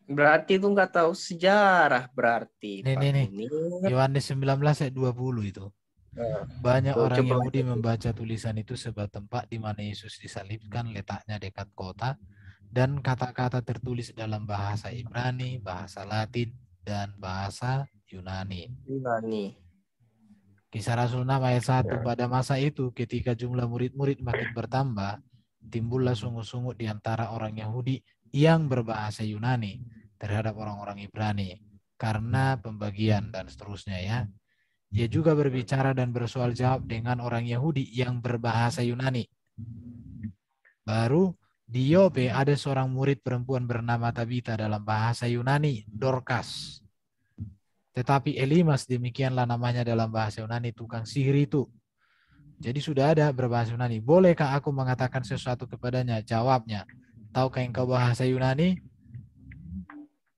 Berarti itu nggak tahu sejarah berarti. Nih. Yohanes 19 ayat 20 itu. Banyak orang Yahudi membaca tulisan itu sebuah tempat di mana Yesus disalibkan, letaknya dekat kota, dan kata-kata tertulis dalam bahasa Ibrani, bahasa Latin, dan bahasa Yunani. Kisah Rasul 6 ayat 1, pada masa itu ketika jumlah murid-murid makin bertambah, timbullah sungut-sungut di antara orang Yahudi yang berbahasa Yunani terhadap orang-orang Ibrani karena pembagian dan seterusnya ya. Dia juga berbicara dan bersoal jawab dengan orang Yahudi yang berbahasa Yunani. Baru di Yope ada seorang murid perempuan bernama Tabita dalam bahasa Yunani, Dorcas. Tetapi Elimas, demikianlah namanya dalam bahasa Yunani, tukang sihir itu. Jadi sudah ada berbahasa Yunani. Bolehkah aku mengatakan sesuatu kepadanya? Jawabnya, tahukah engkau bahasa Yunani?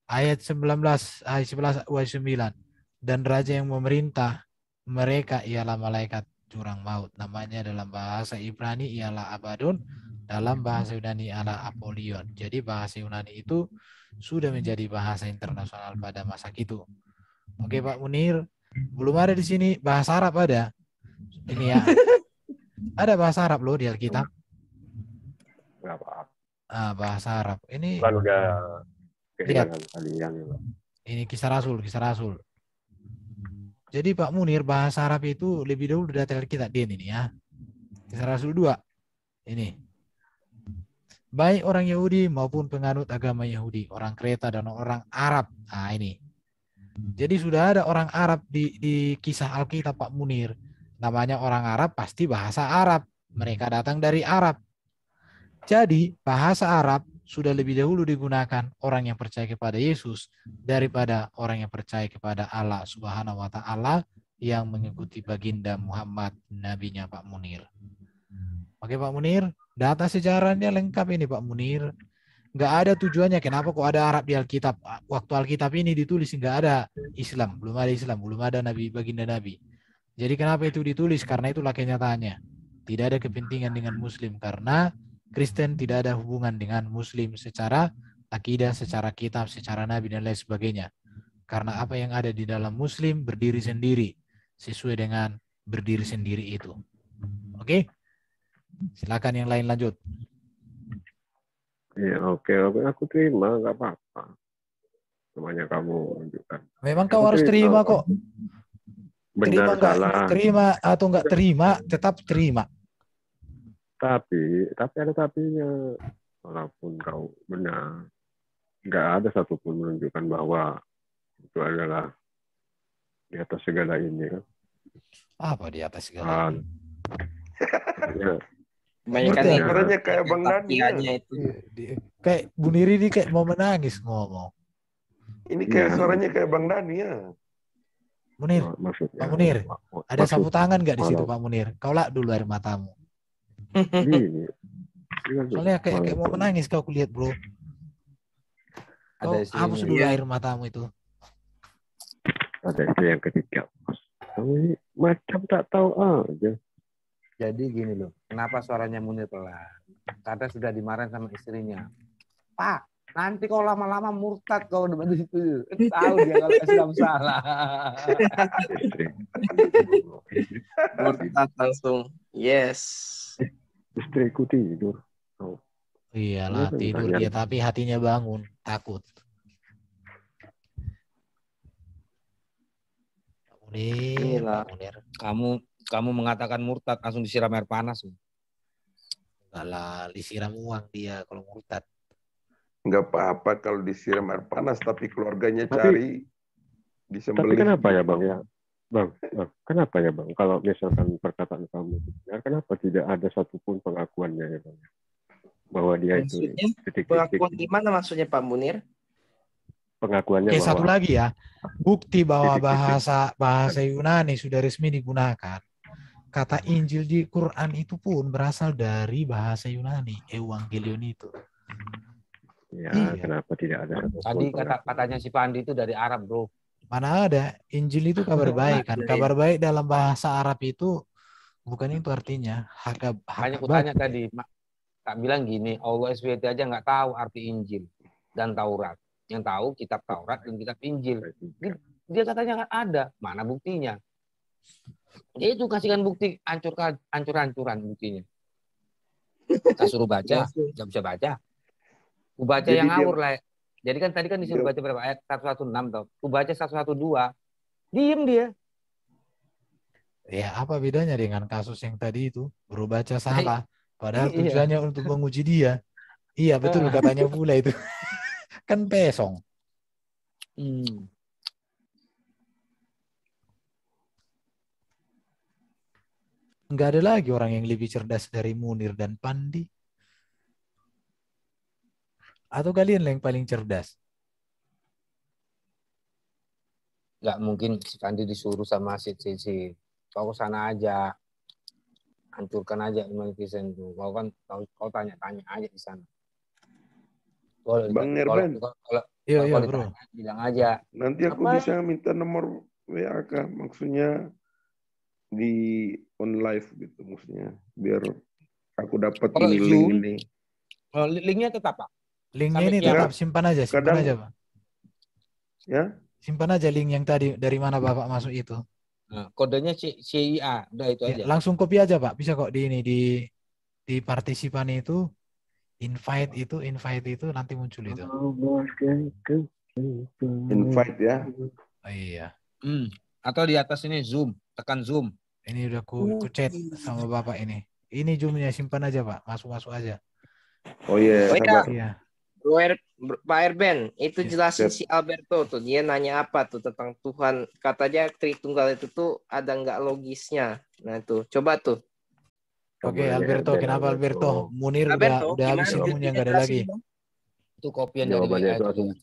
Ayat 19, ayat 11, ayat 9. Dan raja yang memerintah mereka ialah malaikat jurang maut. Namanya dalam bahasa Ibrani ialah Abaddon, dalam bahasa Yunani ialah Apollyon. Jadi bahasa Yunani itu sudah menjadi bahasa internasional pada masa itu. Oke Pak Munir, belum ada di sini bahasa Arab ada. Ini ya. Ada bahasa Arab loh di Alkitab. Enggak apa-apa. Bahasa Arab. Ini kan udah lihat. kalian. Ini kisah Rasul. Jadi Pak Munir, bahasa Arab itu lebih dahulu dari Alkitab ini ya. Kisah Rasul 2. Ini. Baik orang Yahudi maupun penganut agama Yahudi, orang Kreta dan orang Arab. Nah, ini. Jadi sudah ada orang Arab di kisah Alkitab Pak Munir. Namanya orang Arab pasti bahasa Arab. Mereka datang dari Arab. Jadi bahasa Arab sudah lebih dahulu digunakan orang yang percaya kepada Yesus daripada orang yang percaya kepada Allah Subhanahu wa Ta'ala yang mengikuti baginda Muhammad, nabinya Pak Munir. Oke Pak Munir, data sejarahnya lengkap ini Pak Munir. Nggak ada tujuannya kenapa kok ada Arab di Alkitab. Waktu Alkitab ini ditulis nggak ada Islam, belum ada Nabi, baginda Nabi. Jadi kenapa itu ditulis? Karena itulah kenyataannya. Tidak ada kepentingan dengan Muslim karena Kristen tidak ada hubungan dengan Muslim secara akidah, secara kitab, secara Nabi dan lain sebagainya. Karena apa yang ada di dalam Muslim berdiri sendiri sesuai dengan berdiri sendiri itu. Oke? Silakan yang lain lanjut. Ya, oke, aku terima, nggak apa-apa. Semuanya kamu lanjutkan. Memang kau harus terima kok. Benar salah. Terima atau nggak terima, tetap terima. Tapi ada tapinya. Walaupun kau benar, nggak ada satupun menunjukkan bahwa itu adalah di atas segala ini. Apa di atas segala ini? Suaranya kayak Bang Dani. Kayak Bu Niri ini kayak mau menangis ngomong. Ini kayak suaranya kayak Bang Dani ya. Munir, Pak Munir, ada sapu tangan nggak di situ Pak Munir? Kau lak dulu air matamu. Soalnya kayak mau menangis kau kulihat bro. Kau hapus dulu air matamu itu. Ada itu yang ketiga. Kamu macam tak tahu aja. Jadi gini loh, kenapa suaranya Munir pelan? Karena sudah dimarahin sama istrinya. Pak, nanti kau lama-lama murtad kau depan situ. Tahu dia kalau Islam salah. Murtad langsung. Yes. Istriku tidur. Oh. Iyalah tidur dia tapi hatinya bangun, takut. Munir. Kamu mengatakan murtad langsung disiram air panas. Enggak lah, disiram uang dia kalau murtad. Enggak apa-apa kalau disiram air panas, tapi keluarganya cari disembelih. Tapi kenapa ya Bang ya? Bang, kenapa ya Bang? Kalau misalkan perkataan kamu, kenapa tidak ada satupun pengakuannya ya Bang? Bahwa dia maksudnya, itu titik-titik. Pengakuan gimana maksudnya Pak Munir? Pengakuannya bahwa satu lagi ya, bukti bahwa bahasa Yunani sudah resmi digunakan. Kata Injil di Quran itu pun berasal dari bahasa Yunani, Evangelion itu. Ya, kenapa tidak ada satupun? Tadi katanya si Pandi itu dari Arab, bro. Mana ada, Injil itu kabar baik kan. Kabar baik dalam bahasa Arab itu bukan itu artinya. Hanya kutanya tadi, tak bilang gini, Allah SWT aja nggak tahu arti Injil dan Taurat. yang tahu kitab Taurat dan kitab Injil. Dia katanya kan ada, mana buktinya? Dia itu kasihkan bukti hancur-hancuran buktinya. Saya suruh baca, nggak bisa baca. Ku baca yang ngawur lah. Jadi kan tadi kan disuruh baca berapa ayat 116 toh. Ku baca 112. Diem dia. Ya apa bedanya dengan kasus yang tadi itu? Baru baca salah. Padahal tujuannya untuk menguji dia. Iya betul katanya pula itu. Kan pesong. Nggak ada lagi orang yang lebih cerdas dari Munir dan Pandi. Atau kalian yang paling cerdas? Nggak mungkin si Pandi disuruh sama si kau sana aja. Hancurkan aja Maleficent tuh. Kau kan kau tanya-tanya aja di sana. Bang Erben. Iya bro. Bilang aja. Nanti aku bisa minta nomor WA Kak. Maksudnya di on live gitu maksudnya. Biar aku dapat ini link ini. Linknya tetap Pak. Linknya ini tetap simpan aja Pak. Ya. Simpan aja link yang tadi dari mana Bapak masuk itu. Nah, kodenya CIA, udah itu aja. Langsung copy aja Pak. Bisa kok di ini di partisipan itu. Invite itu nanti muncul itu. Invite ya. Oh, iya. Atau di atas ini Zoom, tekan Zoom. Ini udah ku chat sama Bapak ini. Ini Zoom-nya simpan aja Pak, masuk aja. Oh iya. Yeah. Pak Erben, itu jelasin si Alberto tuh. Dia nanya apa tuh tentang Tuhan. Katanya Tritunggal itu tuh ada nggak logisnya. Nah tuh, coba tuh. Oke, Alberto, kenapa Alberto? Munir Alberto, udah habis ilmunya, nggak ada lagi. Itu kopian dari WA itu.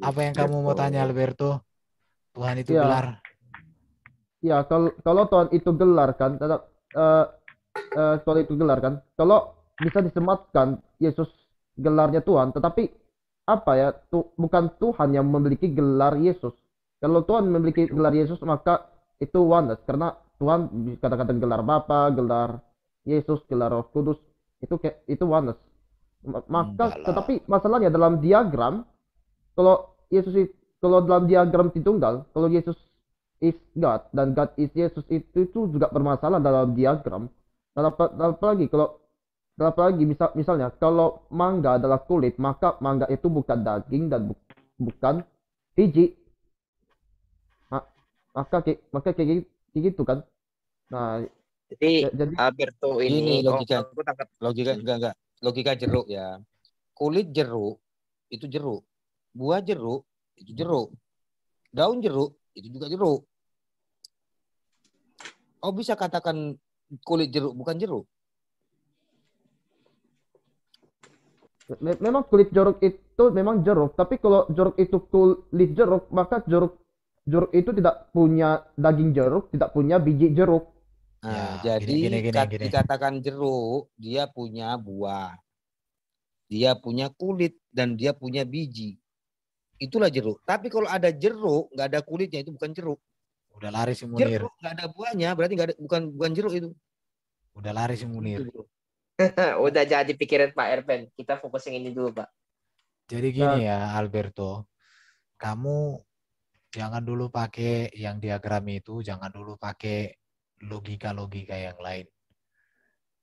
Apa yang kamu mau tanya Alberto? Tuhan itu gelar. Ya, kalau Tuhan itu gelar kan, kalau bisa disematkan Yesus gelarnya Tuhan, tetapi apa ya? Bukan Tuhan yang memiliki gelar Yesus. Kalau Tuhan memiliki gelar Yesus, maka itu oneness, karena Tuhan kata-kata gelar Bapa, gelar Yesus, gelar Roh Kudus, itu oneness. Maka tetapi masalahnya dalam diagram, kalau dalam diagram Tritunggal, kalau Yesus is God dan God is Yesus, itu juga bermasalah dalam diagram. Dan apalagi misalnya kalau mangga adalah kulit, maka mangga itu bukan daging dan bukan biji. Maka kayak gitu kan. Nah, jadi Alberto ini logika jeruk ya. Kulit jeruk itu jeruk, buah jeruk itu jeruk, daun jeruk itu juga jeruk. Oh bisa katakan kulit jeruk bukan jeruk? Memang kulit jeruk itu memang jeruk, tapi kalau jeruk itu kulit jeruk, maka jeruk itu tidak punya daging jeruk, tidak punya biji jeruk. Nah, jadi dikatakan jeruk, dia punya buah, dia punya kulit, dan dia punya biji. Itulah jeruk. Tapi kalau ada jeruk, nggak ada kulitnya, itu bukan jeruk. Udah lari si Munir. Jeruk nggak ada buahnya, berarti bukan jeruk itu. Udah lari si Munir. Udah jadi pikiran Pak Erben. Kita fokus yang ini dulu Pak. Jadi gini ya Alberto, kamu jangan dulu pakai yang diagram itu, jangan dulu pakai logika-logika yang lain.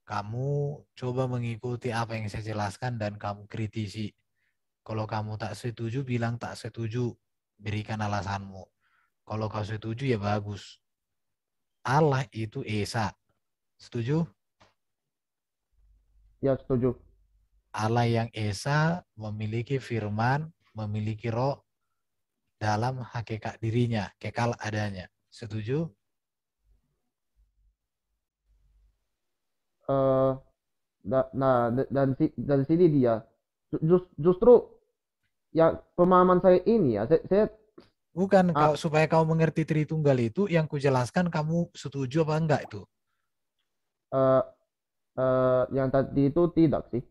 Kamu coba mengikuti apa yang saya jelaskan dan kamu kritisi. Kalau kamu tak setuju, bilang tak setuju. Berikan alasanmu. Kalau kau setuju ya bagus. Allah itu Esa. Setuju? Ya, setuju. Allah yang Esa memiliki firman, memiliki roh dalam hakikat dirinya, kekal adanya. Setuju? Dan sini dia justru ya pemahaman saya ini ya saya bukan supaya kau mengerti Tritunggal itu yang kujelaskan kamu setuju apa enggak itu? Yang tadi itu tidak sih.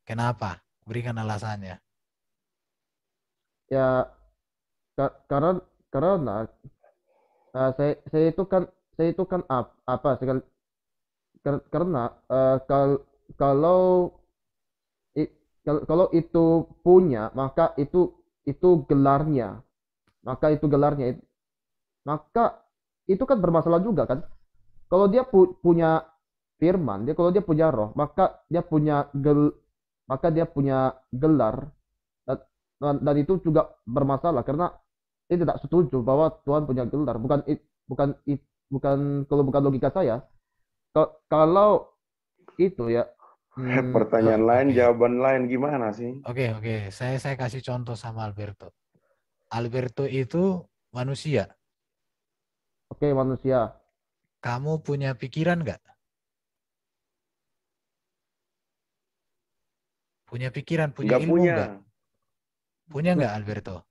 Kenapa? Berikan alasannya. Ya karena saya itu kan apa sekali. Karena kalau itu punya, maka itu itu gelarnya. Maka itu gelarnya. Maka itu kan bermasalah juga kan. Kalau dia punya firman, kalau dia punya roh, maka dia punya gelar. Dan itu juga bermasalah karena dia tidak setuju bahwa Tuhan punya gelar. Kalau bukan logika saya. Kalau itu ya. Pertanyaan lain, jawaban lain gimana sih? Oke. Saya kasih contoh sama Alberto. Alberto itu manusia. Oke, manusia. Kamu punya pikiran nggak? Punya pikiran, punya ilmu nggak? Punya nggak, Alberto?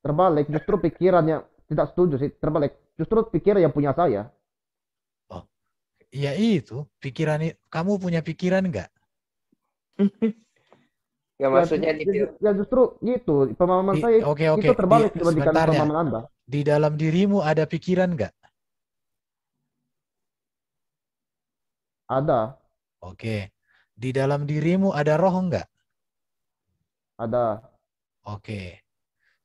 Terbalik, justru pikirannya tidak setuju sih. Terbalik, justru pikiran yang punya saya. Oh, ya itu pikiran. Kamu punya pikiran nggak? Ya maksudnya ya justru gitu. Pemahaman saya itu terbalik dibandingkan pemahaman Anda. Di dalam dirimu ada pikiran nggak? Ada. Oke. Di dalam dirimu ada roh nggak? Ada. Oke.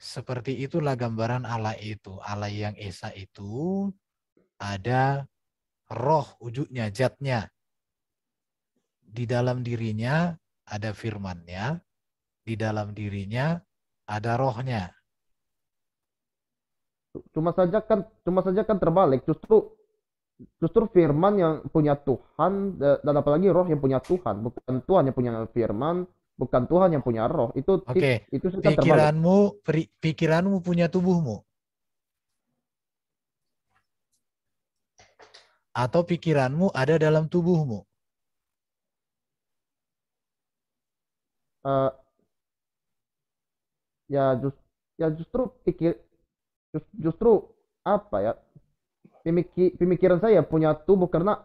Seperti itulah gambaran Allah itu. Allah yang Esa itu ada roh wujudnya, zatnya. Di dalam dirinya ada firman-Nya. Di dalam dirinya ada rohnya. Cuma saja kan terbalik. Justru firman yang punya Tuhan dan apalagi roh yang punya Tuhan, bukan Tuhan yang punya firman, bukan Tuhan yang punya roh. Itu pikiranmu punya tubuhmu. Atau pikiranmu ada dalam tubuhmu. Justru apa ya? Pemikiran saya punya tubuh karena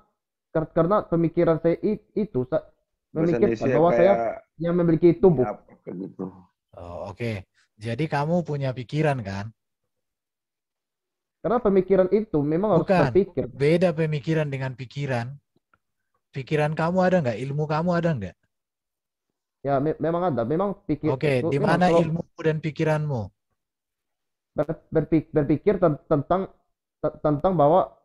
pemikiran saya itu memikirkan bahwa saya yang memiliki tubuh. Oh, oke. Jadi kamu punya pikiran kan? Karena pemikiran itu memang harus berpikir. Beda pemikiran dengan pikiran. Pikiran kamu ada nggak? Ilmu kamu ada nggak? Ya memang ada. Memang pikir. Oke, di mana ilmumu dan pikiranmu? Berpikir tentang bahwa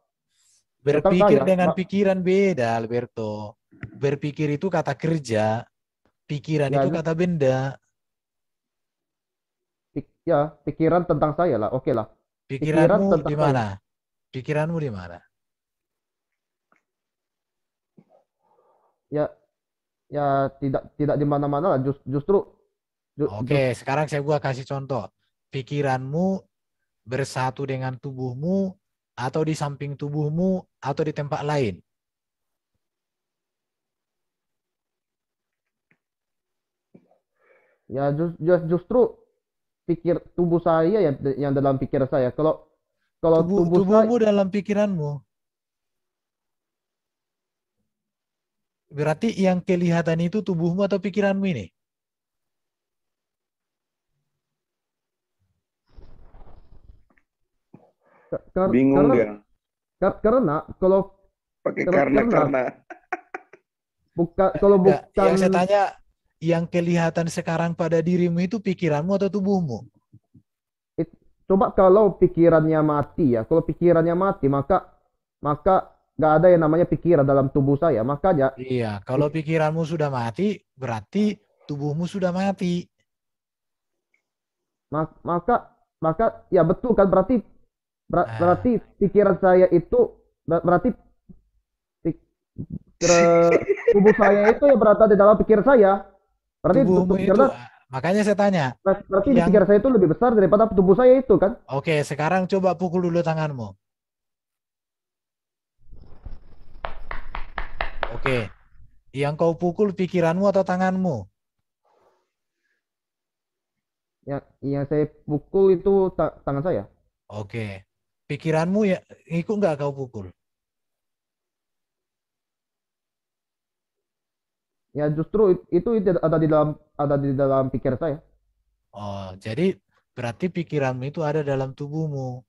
berpikir dengan pikiran beda, Alberto. Berpikir itu kata kerja, pikiran itu kata benda. Ya, pikiran tentang saya lah, oke lah. Pikiranmu di mana? Pikiranmu di mana? Ya tidak di mana-mana lah, justru. Oke, sekarang saya kasih contoh. Pikiranmu bersatu dengan tubuhmu atau di samping tubuhmu atau di tempat lain? Ya justru pikir tubuh saya yang dalam pikiran saya. Kalau tubuhmu dalam pikiranmu. Berarti yang kelihatan itu tubuhmu atau pikiranmu ini? Bingung dia. Karena kalau pakai karena bukan yang saya tanya, yang kelihatan sekarang pada dirimu itu pikiranmu atau tubuhmu? Coba kalau pikirannya mati ya, kalau pikirannya mati maka nggak ada yang namanya pikiran dalam tubuh saya. Makanya iya, kalau pikiranmu sudah mati berarti tubuhmu sudah mati. Maka ya betul kan, berarti pikiran saya itu berarti tubuh saya itu ya berada di dalam pikiran saya. Berarti tubuhmu itu, makanya saya tanya. Berarti pikiran saya itu lebih besar daripada tubuh saya itu kan? Oke, sekarang coba pukul dulu tanganmu. Oke, yang kau pukul pikiranmu atau tanganmu? Yang saya pukul itu tangan saya. Oke. Pikiranmu ya ikut nggak kau pukul? Ya justru itu ada di dalam pikiran saya. Oh, jadi berarti pikiranmu itu ada dalam tubuhmu.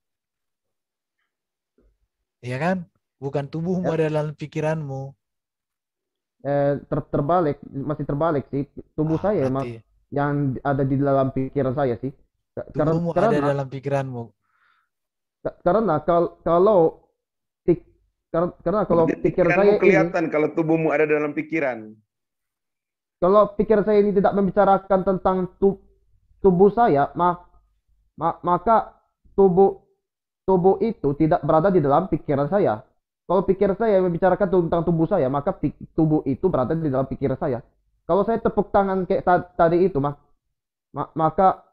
Iya kan? Bukan tubuhmu ada dalam pikiranmu. Terbalik, masih terbalik sih. Tubuh saya yang ada di dalam pikiran saya sih. Tubuhmu ada dalam pikiranmu. Karena kalau pikiran saya kelihatan ini, kalau tubuhmu ada dalam pikiran. Kalau pikiran saya ini tidak membicarakan tentang tubuh saya, maka tubuh itu tidak berada di dalam pikiran saya. Kalau pikiran saya membicarakan tentang tubuh saya, maka tubuh itu berada di dalam pikiran saya. Kalau saya tepuk tangan kayak tadi itu, maka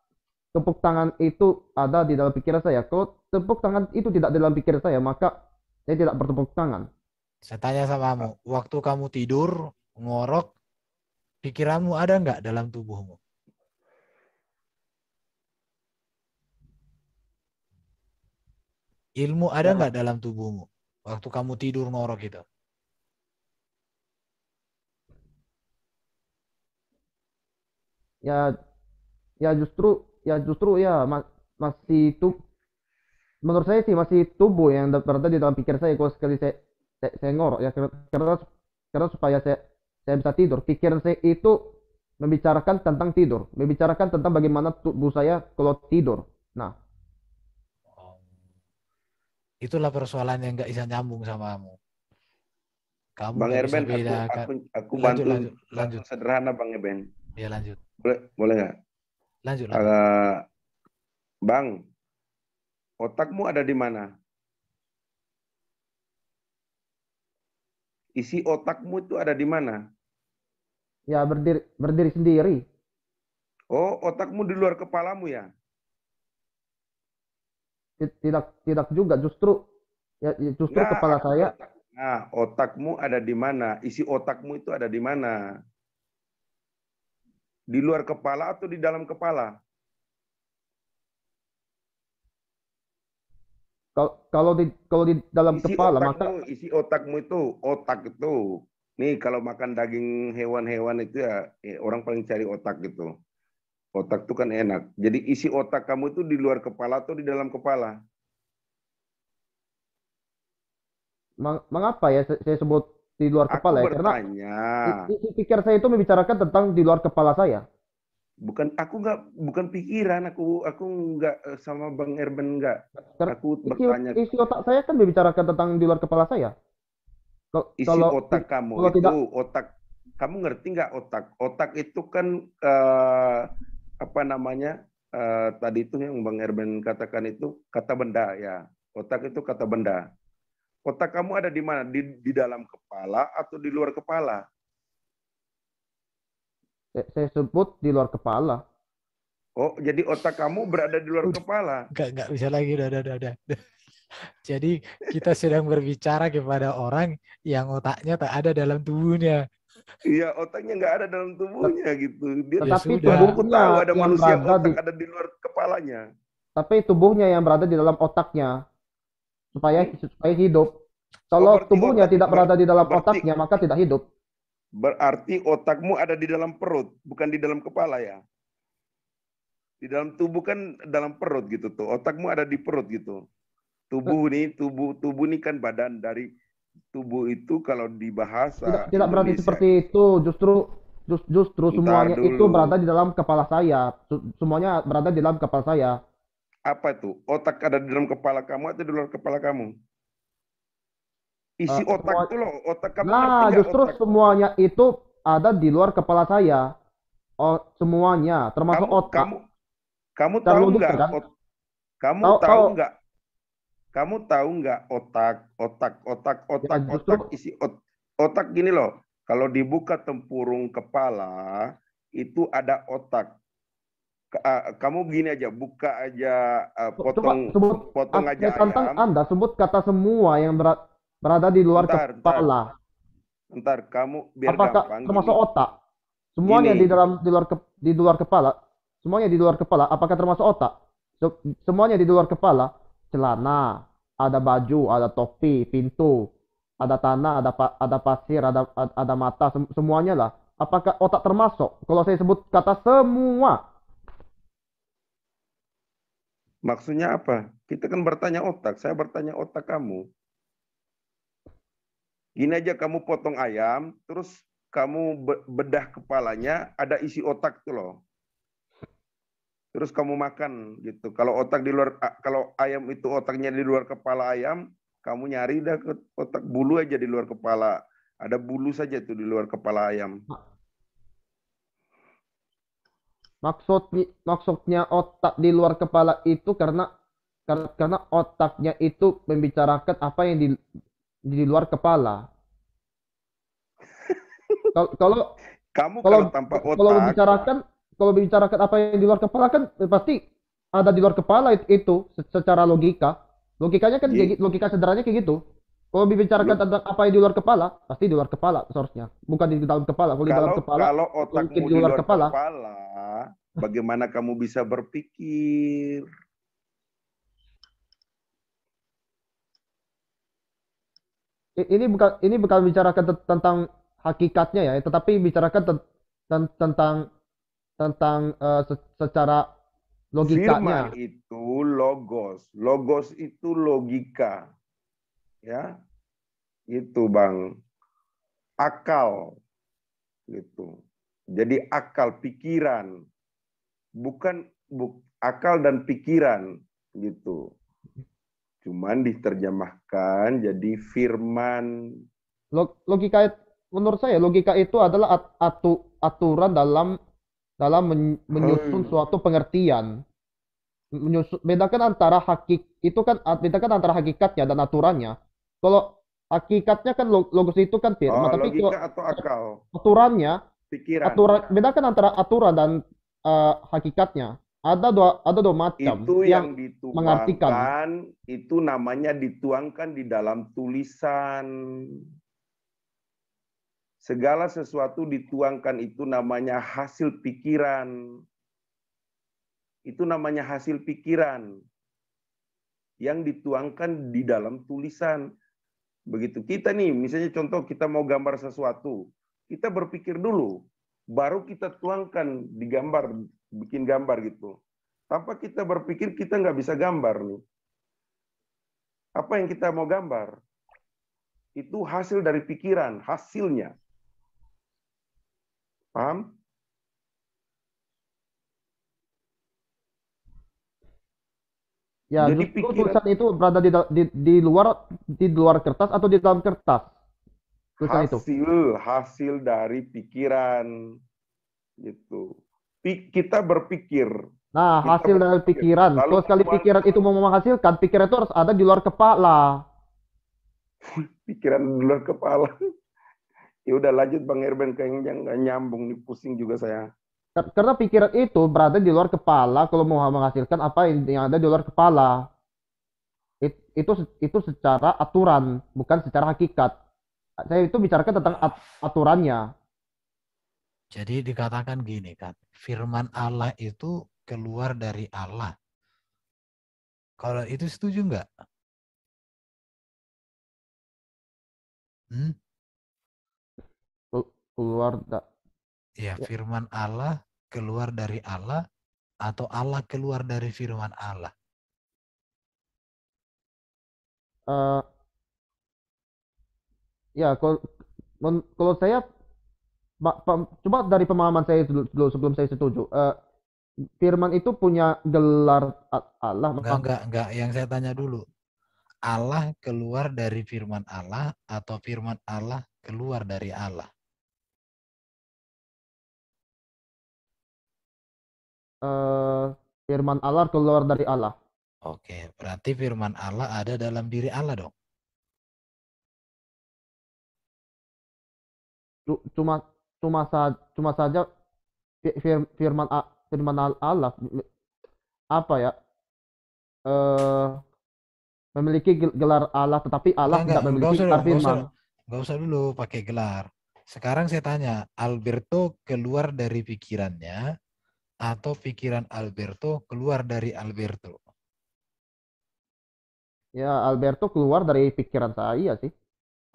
tepuk tangan itu ada di dalam pikiran saya. Kalau tepuk tangan itu tidak di dalam pikiran saya, maka saya tidak bertepuk tangan. Saya tanya sama kamu, waktu kamu tidur, ngorok, pikiranmu ada nggak dalam tubuhmu? Ilmu ada nggak dalam tubuhmu? Waktu kamu tidur ngorok itu. Ya justru masih itu, menurut saya sih masih tubuh yang berada di dalam pikiran saya. Kalau sekali saya ngorok ya, karena supaya saya bisa tidur. Pikiran saya itu membicarakan tentang tidur, membicarakan tentang bagaimana tubuh saya kalau tidur. Nah, itulah persoalan yang nggak bisa nyambung sama kamu. Kamu Bang Erben, aku bantu lanjut. Sederhana Bang Erben. Ya lanjut. Boleh nggak? Lanjut. Bang, otakmu ada di mana? Isi otakmu itu ada di mana? Ya berdiri sendiri. Oh, otakmu di luar kepalamu ya? Tidak juga, justru kepala saya. Nah, otakmu ada di mana? Isi otakmu itu ada di mana? Di luar kepala atau di dalam kepala? Kalau di dalam kepala, maka isi otakmu itu, otak itu. Nih kalau makan daging hewan-hewan itu ya orang paling cari otak gitu. Otak itu kan enak. Jadi isi otak kamu itu di luar kepala atau di dalam kepala? Mengapa ya saya sebut di luar kepala ya? Karena isi pikir saya itu membicarakan tentang di luar kepala saya. Bukan pikiran, aku nggak sama Bang Erben nggak. Aku bertanya. Isi otak saya kan membicarakan tentang di luar kepala saya. Isi otak kamu itu tidak, otak. Kamu ngerti nggak otak? Otak itu kan apa namanya? Tadi itu yang Bang Erben katakan itu kata benda ya. Otak itu kata benda. Otak kamu ada di mana? Di dalam kepala atau di luar kepala? Saya sebut di luar kepala. Oh, jadi otak kamu berada di luar kepala? Enggak bisa lagi, udah. Jadi kita sedang berbicara kepada orang yang otaknya tak ada dalam tubuhnya. Iya, otaknya nggak ada dalam tubuhnya gitu. Tetapi tubuhnya tahu ada manusia berada otak ada di luar kepalanya. Tapi tubuhnya yang berada di dalam otaknya supaya hidup. Kalau tubuhnya tidak berada di dalam otaknya, maka tidak hidup. Berarti otakmu ada di dalam perut, bukan di dalam kepala ya? Di dalam tubuh kan dalam perut gitu tuh. Otakmu ada di perut gitu. Tubuh nih kan badan dari tubuh itu kalau di bahasa tidak berarti seperti itu. Justru semuanya itu berada di dalam kepala saya. Semuanya berada di dalam kepala saya. Apa itu? Otak ada di dalam kepala kamu atau di luar kepala kamu? Isi otak itu loh, otak kamu. Nah, justru otak? Semuanya itu ada di luar kepala saya. Oh, semuanya, termasuk otak. Kamu tahu nggak? Kan? Kamu tahu nggak otak isi otak gini loh. Kalau dibuka tempurung kepala itu ada otak. Kamu gini aja, buka aja, potong aja ayam. Anda sebut kata semua yang berada di luar kepala. Ntar kamu biar apakah gampang. Termasuk gini. Otak. Semuanya gini. di luar kepala. Semuanya di luar kepala. Apakah termasuk otak? Semuanya di luar kepala. Celana, ada baju, ada topi, pintu, ada tanah, ada pasir, ada mata, semuanya lah. Apakah otak termasuk? Kalau saya sebut kata semua. Maksudnya apa? Kita kan bertanya otak. Saya bertanya otak kamu. Gini aja, kamu potong ayam, terus kamu bedah kepalanya, ada isi otak tuh loh. terus kamu makan gitu. Kalau kalau ayam itu otaknya di luar kepala ayam, kamu nyari dah ke otak bulu aja di luar kepala. Ada bulu saja tuh di luar kepala ayam. Maksudnya otak di luar kepala itu karena otaknya itu membicarakan apa yang di luar kepala. Kalau tanpa otak, kalau membicarakan apa yang di luar kepala kan pasti ada di luar kepala itu secara logika. Logikanya kan logika sederhananya kayak gitu. Kalau membicarakan tentang apa yang di luar kepala, pasti di luar kepala seharusnya, bukan di dalam kepala. Kalau di dalam kepala, kalau otakmu di luar kepala, bagaimana kamu bisa berpikir? Ini bukan bicarakan tentang hakikatnya ya, tetapi bicarakan tentang secara logikanya. Firman itu logos, logos itu logika, ya, itu Bang, akal, gitu. Jadi akal pikiran, bukan akal dan pikiran, gitu. Cuman diterjemahkan jadi firman. Logika, menurut saya logika itu adalah aturan dalam menyusun suatu pengertian. Bedakan antara bedakan antara hakikatnya dan aturannya. Kalau hakikatnya kan logos itu kan firman, tapi logika atau akal. Aturannya, pikiran. Bedakan antara aturan dan hakikatnya. Ada dua macam itu yang mengartikan. Itu namanya dituangkan di dalam tulisan. Segala sesuatu dituangkan itu namanya hasil pikiran. Itu namanya hasil pikiran yang dituangkan di dalam tulisan. Begitu kita nih, misalnya contoh kita mau gambar sesuatu, kita berpikir dulu, baru kita tuangkan di gambar, bikin gambar gitu. Tanpa kita berpikir, kita nggak bisa gambar nih. Apa yang kita mau gambar? Itu hasil dari pikiran, hasilnya. Paham? Ya, jadi tulisan itu berada di luar kertas atau di dalam kertas? Tulisan hasil dari pikiran, gitu. Kita berpikir. Nah, hasil dari pikiran. Kalau sekali pikiran itu mau menghasilkan, pikiran itu harus ada di luar kepala. Pikiran di luar kepala. Ya udah lanjut Bang Erben, kayaknya nggak nyambung nih, pusing juga saya. Karena pikiran itu berada di luar kepala kalau mau menghasilkan apa yang ada di luar kepala. Itu secara aturan, bukan secara hakikat. Saya itu bicarakan tentang aturannya. Jadi dikatakan gini kan, firman Allah itu keluar dari Allah. Kalau itu setuju nggak? Keluar ya, firman Allah keluar dari Allah atau Allah keluar dari firman Allah? Ya, kalau saya coba dari pemahaman saya dulu sebelum saya setuju. Firman itu punya gelar Allah. Enggak. Yang saya tanya dulu. Allah keluar dari firman Allah atau firman Allah keluar dari Allah? Firman Allah keluar dari Allah. Oke, berarti firman Allah ada dalam diri Allah dong. Cuma saja firman Allah apa ya? Memiliki gelar Allah, tetapi Allah tidak memiliki gelar firman. Enggak usah dulu pakai gelar. Sekarang saya tanya, Alberto keluar dari pikirannya atau pikiran Alberto keluar dari Alberto? Ya, Alberto keluar dari pikiran saya sih.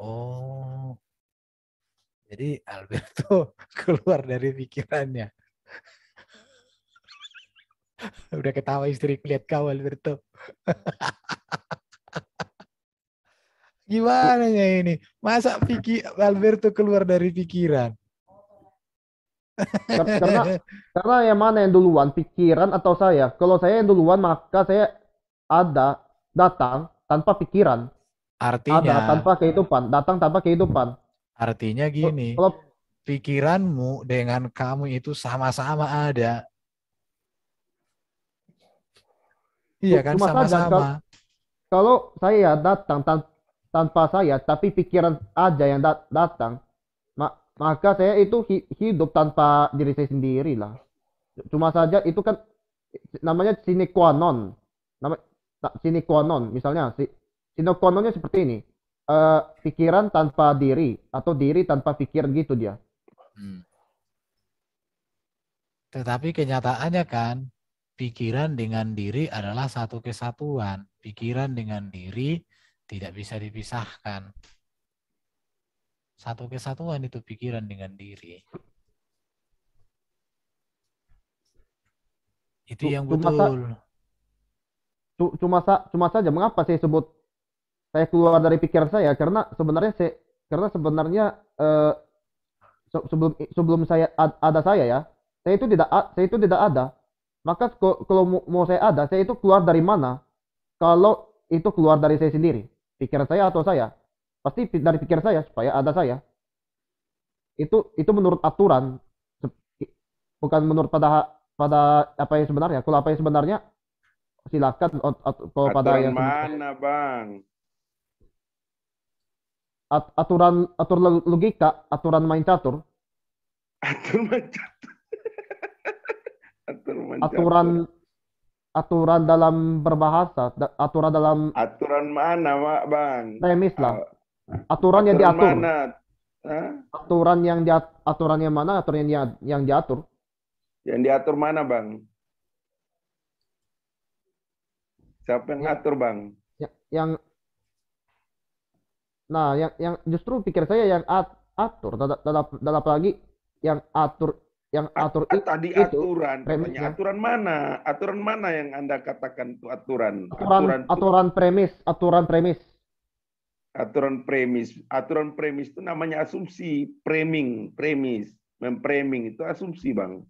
Oh. Jadi Alberto keluar dari pikirannya. Udah ketawa istri lihat kau Alberto. Gimana ya ini? Masa Alberto keluar dari pikiran? Karena yang mana yang duluan, pikiran atau saya? Kalau saya yang duluan, maka saya datang tanpa pikiran. Artinya, ada tanpa kehidupan, datang tanpa kehidupan. Artinya gini, kalau pikiranmu dengan kamu itu sama-sama ada. Iya kan, sama-sama. Kalau saya datang tanpa saya, tapi pikiran aja yang datang, maka saya itu hidup tanpa diri saya sendiri lah. Cuma saja itu kan namanya sine qua non. Sine qua non, misalnya sine qua nonnya seperti ini. Pikiran tanpa diri atau diri tanpa pikiran gitu dia. Tetapi kenyataannya kan pikiran dengan diri adalah satu kesatuan. Pikiran dengan diri tidak bisa dipisahkan. Satu kesatuan itu pikiran dengan diri. Itu yang betul. Cuma saja mengapa saya sebut saya keluar dari pikiran saya, karena sebenarnya sebelum saya ada saya ya, saya itu tidak ada. Maka kalau mau saya ada, saya itu keluar dari mana? Kalau itu keluar dari saya sendiri, pikiran saya atau saya, pasti dari pikiran saya supaya ada saya. Itu menurut aturan, bukan menurut pada apa yang sebenarnya. Kalau apa yang sebenarnya silakan. Kalau pada yang mana bang? Aturan logika, aturan main catur. Aturan dalam berbahasa, aturan mana bang? Premis lah. Aturan yang diatur. Mana? Aturan yang mana? Aturan yang diatur. Yang diatur mana bang? Siapa yang ngatur bang? Yang justru pikir saya yang atur. Dalam lagi yang atur. Tadi aturan, katanya aturan mana? Aturan mana yang Anda katakan itu aturan? Aturan premis. Aturan premis itu namanya asumsi, premis. Memframing itu asumsi, Bang.